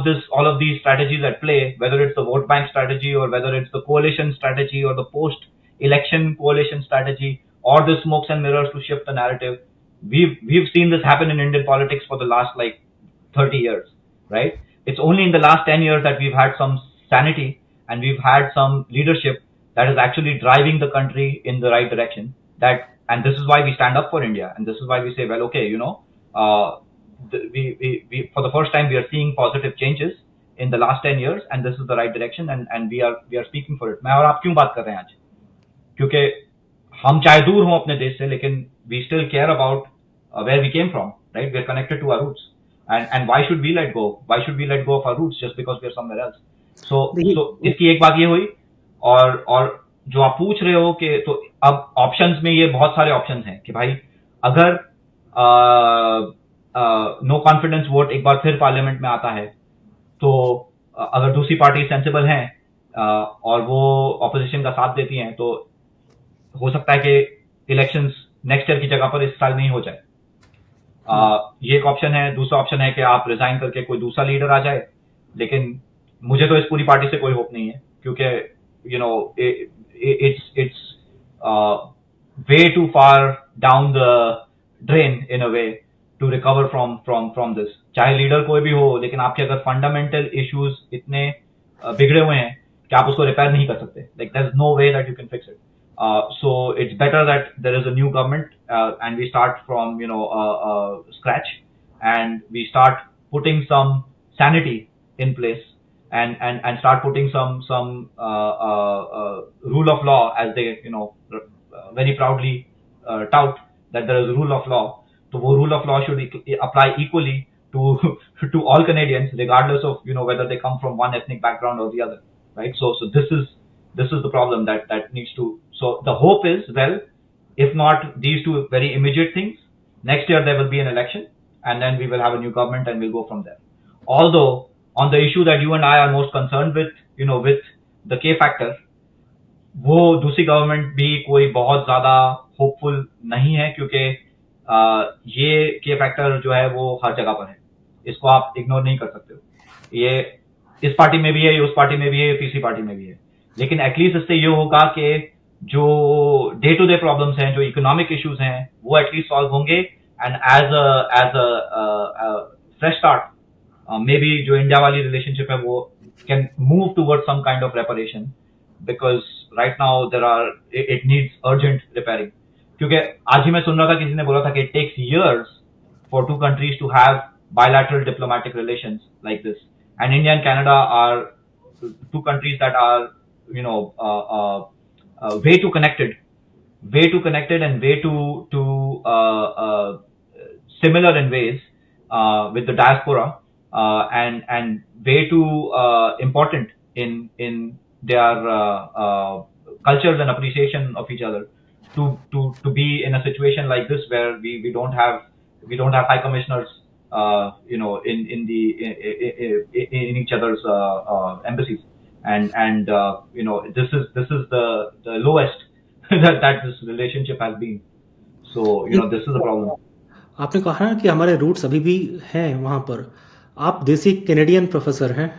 these strategies at play, whether it's the vote bank strategy or whether it's the coalition strategy or the post-election coalition strategy or the smokes and mirrors to shift the narrative, we've seen this happen in Indian politics for the last like 30 years, right? It's only in the last 10 years that we've had some sanity and we've had some leadership that is actually driving the country in the right direction. And this is why we stand up for India, and this is why we say, well, okay, we for the first time we are seeing positive changes in the last 10 years, and this is the right direction, and we are speaking for it. मैं और आप क्यों बात कर रहे हैं आज? क्योंकि हम चाहे दूर हों अपने देश से, लेकिन we still care about where we came from, right? We are connected to our roots, and why should we let go? Why should we let go of our roots just because we are somewhere else? So इसकी एक बात ये हुई, और जो आप पूछ रहे हो कि तो अब ऑप्शंस में ये बहुत सारे ऑप्शंस हैं कि भाई अगर नो कॉन्फिडेंस वोट एक बार फिर पार्लियामेंट में आता है, तो अगर दूसरी पार्टी सेंसिबल हैं और वो ऑपोजिशन का साथ देती हैं, तो हो सकता है कि इलेक्शंस नेक्स्ट ईयर की जगह पर इस साल नहीं हो जाए। ये एक ऑप्शन है। दूसरा ऑप्शन है कि आप रिजाइन करके कोई दूसरा लीडर आ जाए, लेकिन मुझे तो इस पूरी पार्टी से कोई होप नहीं है, क्योंकि it's way too far down the drain in a way to recover from this. चाहे लीडर कोई भी हो, लेकिन आपके अगर फंडामेंटल इश्यूज इतने बिगड़े हुए हैं कि आप उसको रिपेयर नहीं कर सकते, like there's no way that you can fix it. So it's better that there is a new government and we start from scratch, and we start putting some sanity in place, and start putting some rule of law, as they very proudly tout that there is a rule of law. So the rule of law should apply equally to all Canadians, regardless of whether they come from one ethnic background or the other, right? So this is the problem that needs to. So the hope is, well, if not these two very immediate things, next year there will be an election, and then we will have a new government and we'll go from there. on the issue that you and I are most concerned with, with the K factor, वो दूसरी government भी कोई बहुत ज्यादा hopeful नहीं है, क्योंकि ये के फैक्टर जो है वो हर जगह पर है, इसको आप इग्नोर नहीं कर सकते हो। ये इस पार्टी में भी है, ये उस पार्टी में भी है, तीसरी पार्टी में भी है। लेकिन एटलीस्ट इससे ये होगा कि जो डे टू डे प्रॉब्लम्स हैं, जो इकोनॉमिक इश्यूज हैं, वो एटलीस्ट सॉल्व होंगे। And as a fresh start, maybe जो इंडिया वाली रिलेशनशिप है वो can move toward some kind of reparation, because right now it needs urgent repairing। क्योंकि आज ही मैं सुन रहा था, किसी ने बोला था कि it takes years for two countries to have bilateral diplomatic relations like this, and India and Canada are two countries that are way too connected and way too similar in ways with the diaspora, and way too important in their cultures and appreciation of each other to be in a situation like this where we don't have high commissioners in each other's embassies, and this is the lowest that this relationship has been, so this is the problem। आपने कहा ना कि हमारे roots अभी भी हैं वहाँ पर। आप देसी कैनेडियन प्रोफेसर हैं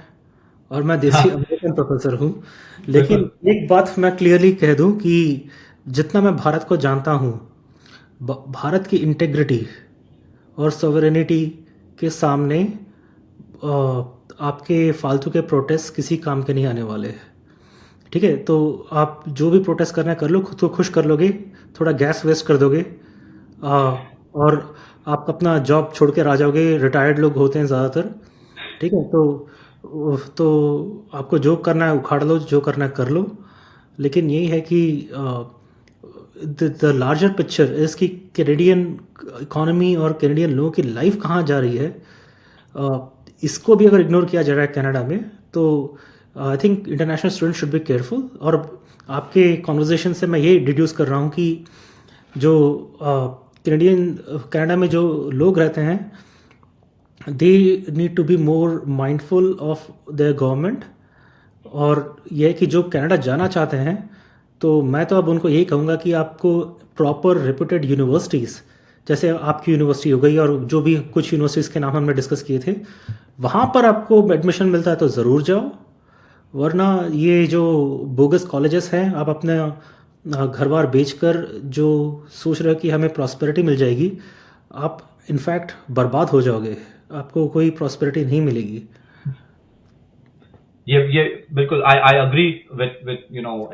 और मैं देसी अमेरिकन प्रोफेसर हूँ, लेकिन एक बात मैं क्लियरली कह दूँ कि जितना मैं भारत को जानता हूँ, भारत की इंटेग्रिटी और सॉवरेनिटी के सामने आपके फालतू के प्रोटेस्ट किसी काम के नहीं आने वाले। ठीक है, तो आप जो भी प्रोटेस्ट करना है कर लो, खुद को खुश कर लोगे, थोड़ा गैस वेस्ट कर दोगे, और आप अपना जॉब छोड़ के आ जाओगे। रिटायर्ड लोग होते हैं ज़्यादातर, ठीक है, तो आपको जो करना है उखाड़ लो, जो करना है कर लो। लेकिन यही है कि द लार्जर पिक्चर इज़ कि कैनेडियन इकोनॉमी और कैनेडियन लोगों की लाइफ कहाँ जा रही है, इसको भी अगर इग्नोर किया जा रहा है कनाडा में, तो I think international student should be careful. और आपके कॉन्वर्जेसन से मैं ये डिड्यूस कर रहा हूँ कि जो कनाडा में जो लोग रहते हैं, they need to be more mindful of their government. और यह कि जो कनाडा जाना चाहते हैं, तो मैं तो अब उनको यही कहूँगा कि आपको प्रॉपर रेपुटेड यूनिवर्सिटीज़, जैसे आपकी यूनिवर्सिटी हो गई और जो भी कुछ यूनिवर्सिटीज़ के नाम हमने डिस्कस किए थे, वहाँ पर आपको एडमिशन मिलता है तो ज़रूर जाओ। वरना ये जो बोगस कॉलेजेस हैं, आप अपने घर बार बेचकर जो सोच रहे हो कि हमें प्रॉस्पेरिटी मिल जाएगी, आप इनफैक्ट बर्बाद हो जाओगे, आपको कोई प्रॉस्पेरिटी नहीं मिलेगी। ये बिल्कुल आई अग्री विद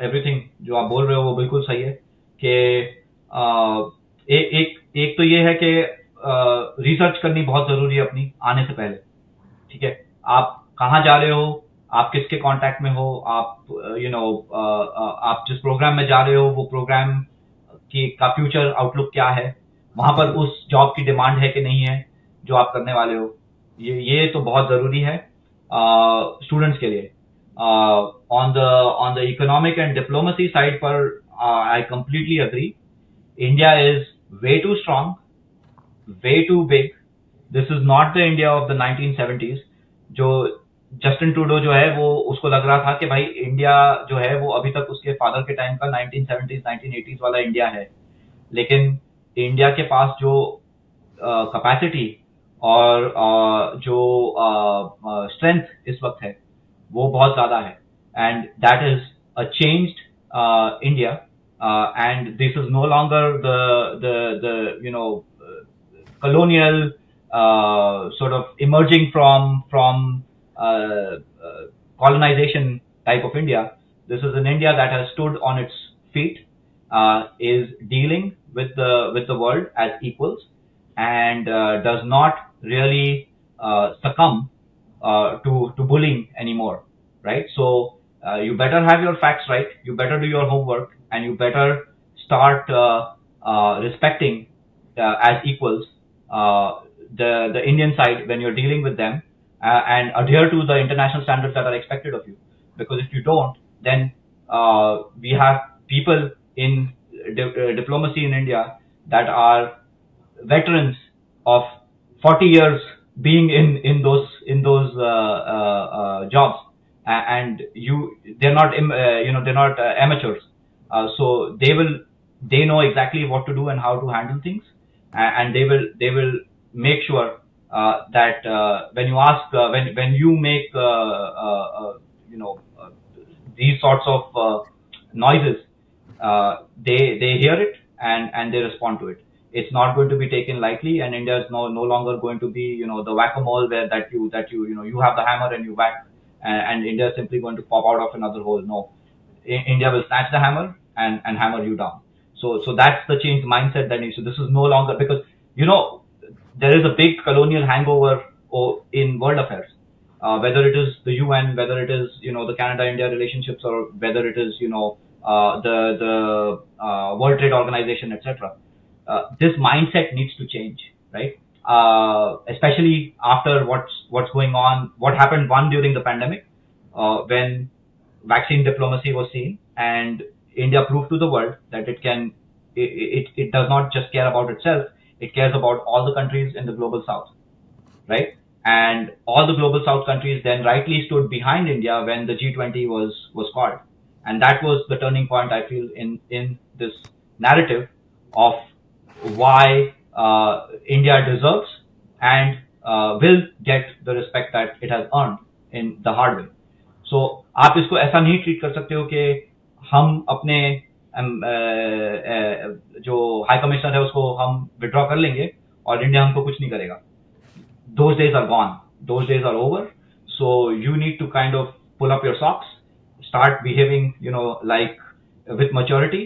एवरीथिंग जो आप बोल रहे हो, वो बिल्कुल सही है कि एक तो ये है कि रिसर्च करनी बहुत जरूरी है अपनी आने से पहले। ठीक है, आप कहाँ जा रहे हो, आप किसके कांटेक्ट में हो, आप आप जिस प्रोग्राम में जा रहे हो वो प्रोग्राम का फ्यूचर आउटलुक क्या है, वहां पर उस जॉब की डिमांड है कि नहीं है जो आप करने वाले हो। ये तो बहुत जरूरी है स्टूडेंट्स के लिए। On the economic and diplomacy side पर I completely agree. India is way too strong, way too big. This is not the India of the 1970s। जो जस्टिन ट्रूडो जो है वो, उसको लग रहा था कि भाई इंडिया जो है वो अभी तक उसके फादर के टाइम का 1970s 1980s वाला इंडिया है। लेकिन इंडिया के पास जो कैपेसिटी और जो स्ट्रेंथ इस वक्त है वो बहुत ज्यादा है, and that is a changed India, and this is no longer the colonial sort of emerging from colonization type of India. This is an India that has stood on its feet, is dealing with the world as equals, and does not really succumb to bullying anymore, right? So you better have your facts right, you better do your homework, and you better start respecting as equals the Indian side when you're dealing with them, and adhere to the international standards that are expected of you. Because if you don't, then we have people in diplomacy in India that are veterans of 40 years being in those jobs, and they're not amateurs, so they know exactly what to do and how to handle things, and they will make sure that when you ask when you make you know uh, these sorts of noises, they hear it, and they respond to it. It's not going to be taken lightly, and India is no longer going to be the whack-a-mole where you have the hammer and you whack, and India is simply going to pop out of another hole. No, India will snatch the hammer and hammer you down. So that's the change mindset that needs. So this is no longer, because you know there is a big colonial hangover in world affairs, whether it is the UN, whether it is the Canada-India relationships, or whether it is the World Trade Organization, etc. This mindset needs to change, right? Especially after what's going on, what happened during the pandemic, when vaccine diplomacy was seen, and India proved to the world that it does not just care about itself; it cares about all the countries in the global south, right? And all the global south countries then rightly stood behind India when the G20 was called, and that was the turning point, I feel, in this narrative of why India deserves and will get the respect that it has earned in the hard way. So आप इसको ऐसा नहीं treat कर सकते हो कि हम अपने जो हाई कमिश्नर है उसको हम विड्रॉ कर लेंगे और इंडिया हमको कुछ नहीं करेगा. Those days are gone. Those days are over. So you need to kind of pull up your socks, start behaving, like with maturity,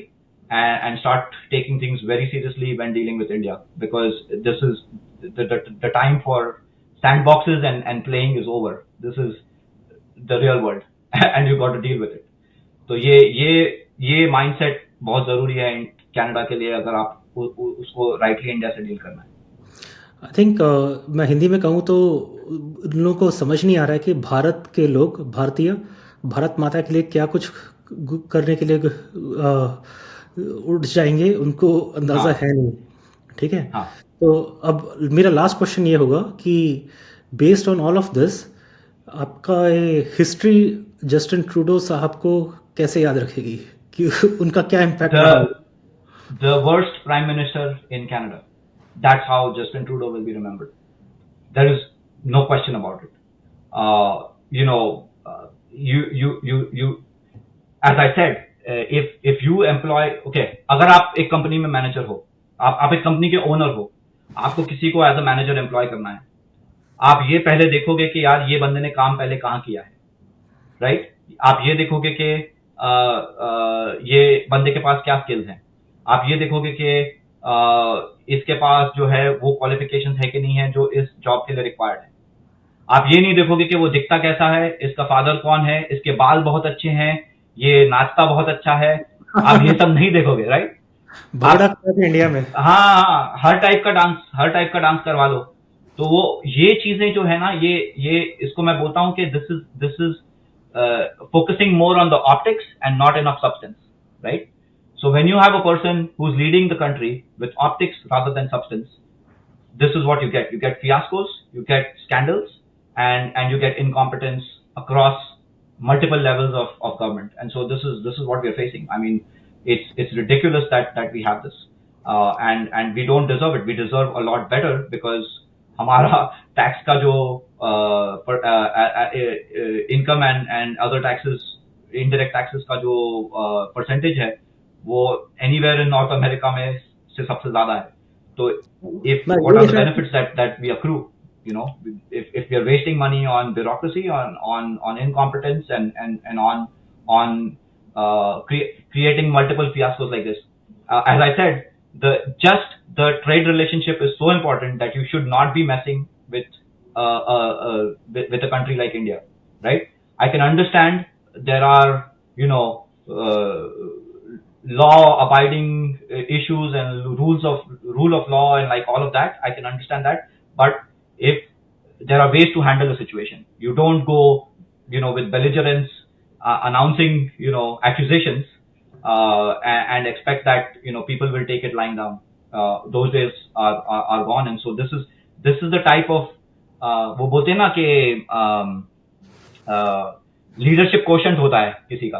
and start taking things very seriously when dealing with India, because this is the time for sandboxes and playing is over. This is the real world, and you got to deal with it. तो ये mindset बहुत जरूरी है Canada के लिए, अगर आप उसको राइटली इंडिया से डील करना है. आई थिंक मैं हिंदी में कहूँ तो उन लोगों को समझ नहीं आ रहा है कि भारत के लोग, भारतीय, भारत माता के लिए क्या कुछ करने के लिए उठ जाएंगे, उनको अंदाज़ा है नहीं. ठीक है. तो अब मेरा लास्ट क्वेश्चन ये होगा कि based on all of this, आपका ये हिस्ट्री जस्टिन ट्रूडो साहब को कैसे याद रखेगी कि उनका क्या इम्पैक्ट रहा? The worst prime minister in Canada. That's how Justin Trudeau will be remembered. There is no question about it. You as I said, if you employ, okay, अगर आप एक कंपनी में मैनेजर हो, आप एक कंपनी के owner हो, आपको किसी को एज अ मैनेजर एम्प्लॉय करना है, आप ये पहले देखोगे कि यार ये बंदे ने काम पहले कहाँ किया है, राइट? आप ये देखोगे कि ये बंदे के पास क्या स्किल्स हैं, आप ये देखोगे कि इसके पास जो है वो क्वालिफिकेशंस है कि नहीं है जो इस जॉब के लिए रिक्वायर्ड है. आप ये नहीं देखोगे कि वो दिखता कैसा है, इसका फादर कौन है, इसके बाल बहुत अच्छे हैं, ये नाचता बहुत अच्छा है. आप ये सब नहीं देखोगे, राइट? इंडिया में हाँ, हर टाइप का डांस करवा लो. तो वो ये चीजें जो है ना, ये इसको मैं बोलता हूँ कि this is focusing more on the optics and not enough substance, right? So when you have a person who's leading the country with optics rather than substance, this is what you get. You get fiascos, you get scandals, and you get incompetence across multiple levels of government. And so this is what we're facing. I mean, it's ridiculous that we have this, and we don't deserve it. We deserve a lot better, because हमारा tax का जो income and other taxes, indirect taxes का जो percentage है, वो anywhere in north America में से सबसे ज्यादा है. तो if what are the benefits that we accrue, if we are wasting money on bureaucracy, on incompetence, and on creating multiple fiascos like this. As I said, the trade relationship is so important that you should not be messing with a country like India, right? I can understand there are law-abiding issues and rule of law and like all of that. I can understand that, but if there are ways to handle the situation, you don't go with belligerence, announcing accusations, and expect that people will take it lying down. Those days are gone, and so this is the type of वो बोलते हैं ना कि leadership quotient होता है किसी का,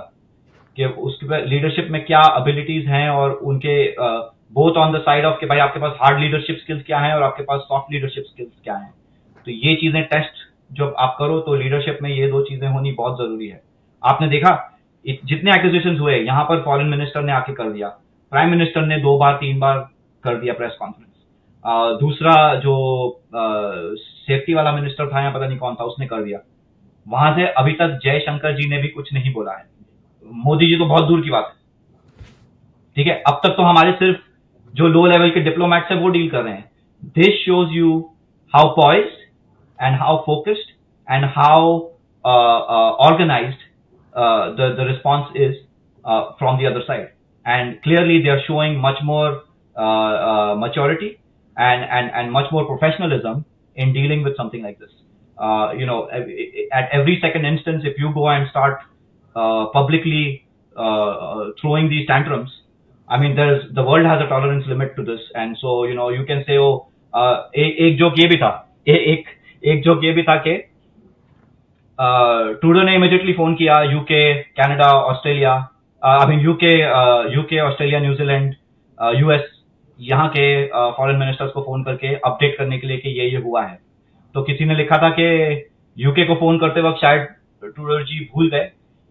कि उसके लीडरशिप में क्या एबिलिटीज हैं, और उनके both on the side of कि भाई आपके पास हार्ड लीडरशिप स्किल्स क्या हैं और आपके पास सॉफ्ट लीडरशिप स्किल्स क्या हैं। तो ये चीजें टेस्ट जब आप करो तो लीडरशिप में ये दो चीजें होनी बहुत जरूरी है। आपने देखा जितने एक्विजिशन हुए यहाँ पर फॉरेन मिनिस्टर ने आके कर दिया, प्राइम मिनिस्टर ने 2 बार 3 बार कर दिया प्रेस कॉन्फ्रेंस, दूसरा जो सेफ्टी वाला मिनिस्टर था या पता नहीं कौन था उसने कर दिया। वहां से अभी तक जयशंकर जी ने भी कुछ नहीं बोला है, मोदी जी तो बहुत दूर की बात है। ठीक है, अब तक तो हमारे सिर्फ जो लो लेवल के डिप्लोमैट्स है वो डील कर रहे हैं। This shows you how poised and how focused and how organized the response is from the other side. And clearly they are showing much more maturity and much more professionalism in dealing with something like this. At every second instance, if you go and start publicly throwing these tantrums, I mean, the world has a tolerance limit to this, and so you can say, एक joke ये भी था, एक joke ये भी था कि Trudeau ने इमीडिएटली फोन किया UK, Canada, Australia, UK, Australia, New Zealand, US, यहाँ के फॉरेन मिनिस्टर्स को फोन करके अपडेट करने के लिए कि ये हुआ है। तो किसी ने लिखा था कि यूके को फोन करते वक्त शायद ट्रूडो जी भूल गए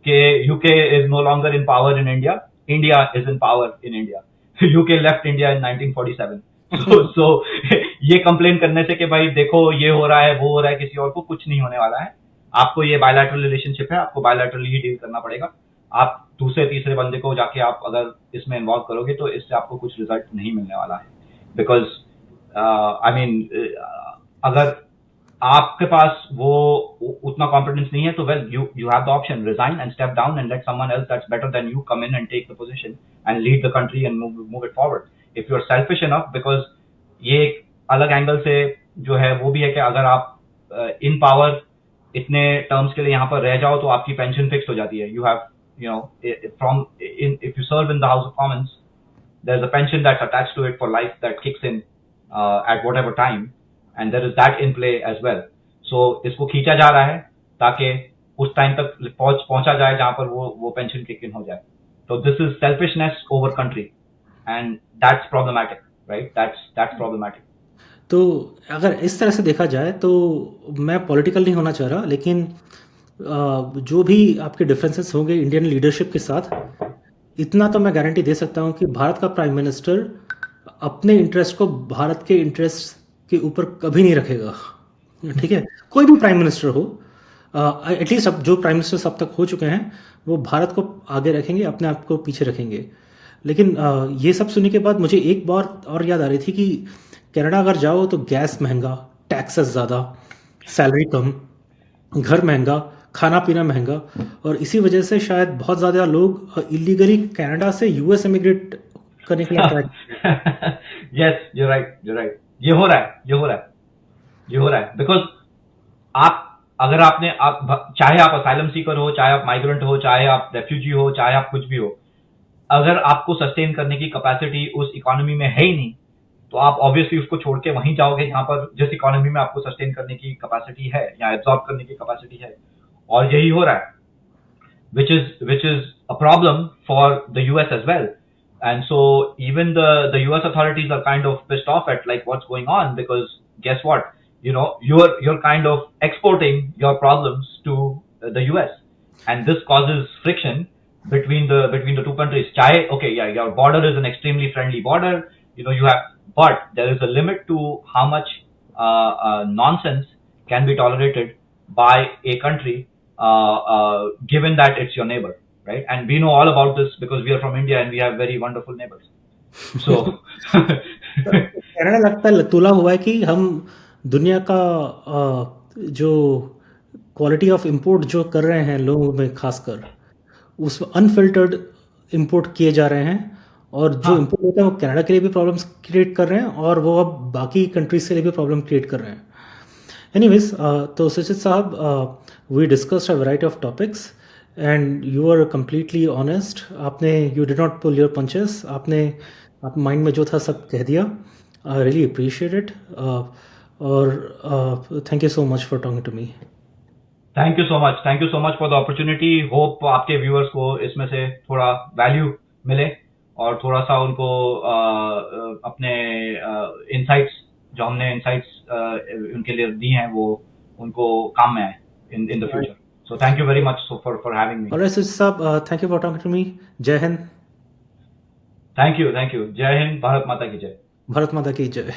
कि UK is no longer in power in India, India is in power in India, UK left India in 1947। so ये कंप्लेन करने से कि भाई देखो ये हो रहा है वो हो रहा है, किसी और को कुछ नहीं होने वाला है। आपको ये बायलैटरल रिलेशनशिप है, आपको बायलैटरली ही डील करना पड़ेगा। आप दूसरे तीसरे बंदे को जाके आप अगर इसमें इन्वॉल्व करोगे तो इससे आपको कुछ रिजल्ट नहीं मिलने वाला है। बिकॉज अगर आपके पास वो उतना कॉन्फिडेंस नहीं है तो well you have the option, resign and step down and let someone else that's better than you come in and take the position and lead the country and move it forward. If you are selfish enough, because ये एक अलग angle से जो है वो भी है कि अगर आप इन पावर इतने टर्म्स के लिए यहाँ पर रह जाओ तो आपकी पेंशन फिक्स हो जाती है। You have from if you serve in the House of Commons, there's a pension that's attached to it for life that kicks in at whatever time, and there is that in play as well. So इसको खींचा जा रहा है ताकि उस time तक पहुंचा जाए जहां पर वो पेंशन किक इन हो जाए। तो this is selfishness over country and that's problematic, right? That's problematic. तो अगर इस तरह से देखा जाए तो मैं पॉलिटिकल नहीं होना चाह रहा, लेकिन जो भी आपके डिफरेंसेस होंगे इंडियन लीडरशिप के साथ, इतना तो मैं गारंटी दे सकता हूँ कि भारत का प्राइम मिनिस्टर अपने इंटरेस्ट को भारत के इंटरेस्ट के ऊपर कभी नहीं रखेगा। ठीक है, कोई भी प्राइम मिनिस्टर हो, एटलीस्ट अब जो प्राइम मिनिस्टर्स अब तक हो चुके हैं वो भारत को आगे रखेंगे, अपने आप को पीछे रखेंगे। लेकिन ये सब सुनने के बाद मुझे एक बात और याद आ रही थी कि कनाडा अगर जाओ तो गैस महंगा, टैक्सेस ज़्यादा, सैलरी कम, घर महंगा, खाना पीना महंगा, और इसी वजह से शायद बहुत ज़्यादा लोग इलीगली कनाडा से यूएस इमिग्रेट करने के लिए यस, यू राइट, ये हो रहा है बिकॉज अगर आप चाहे आप असाइलम सीकर हो, चाहे आप माइग्रेंट हो, चाहे आप रेफ्यूजी हो, चाहे आप कुछ भी हो, अगर आपको सस्टेन करने की कैपेसिटी उस इकोनॉमी में है ही नहीं तो आप ऑब्वियसली उसको छोड़ के वहीं जाओगे जहां पर जिस इकोनॉमी में आपको सस्टेन करने की कैपेसिटी है या एब्जॉर्ब करने की कैपेसिटी है। और यही हो रहा है, which is a problem for the US as well. And so even the US authorities are kind of pissed off at like what's going on, because guess what, you're kind of exporting your problems to the US, and this causes friction between the two countries. Your border is an extremely friendly border, but there is a limit to how much nonsense can be tolerated by a country, given that it's your neighbor, right? And we know all about this because we are from India and we have very wonderful neighbors. So Canada लगता है तुला हुआ है कि हम दुनिया का जो क्वालिटी ऑफ इंपोर्ट जो कर रहे हैं लोगों में, खासकर उसमें अनफिल्टर्ड इंपोर्ट किए जा रहे हैं, और जो इंपोर्ट होता है वो कनाडा के लिए भी प्रॉब्लम्स क्रिएट कर रहे हैं और वो अब बाकी कंट्रीज के लिए भी प्रॉब्लम क्रिएट कर रहे हैं। एनीवेज, तो सचित साहब, we discussed a variety of topics and you are completely honest. You did not pull your punches, आप माइंड में जो था सब कह दिया। I really appreciate it. और thank you so much for talking to me. Thank you so much for the opportunity. Hope आपके viewers को इसमें से थोड़ा वैल्यू मिले और थोड़ा सा उनको अपने इनसाइट्स जो हमने उनके लिए दी हैं वो उनको काम में आए in the future. So thank you very much for having me. Alright Sachin साहब, thank you for talking to me. Jai Hind. Thank you. जय हिंद। भारत माता की जय। भारत माता की जय।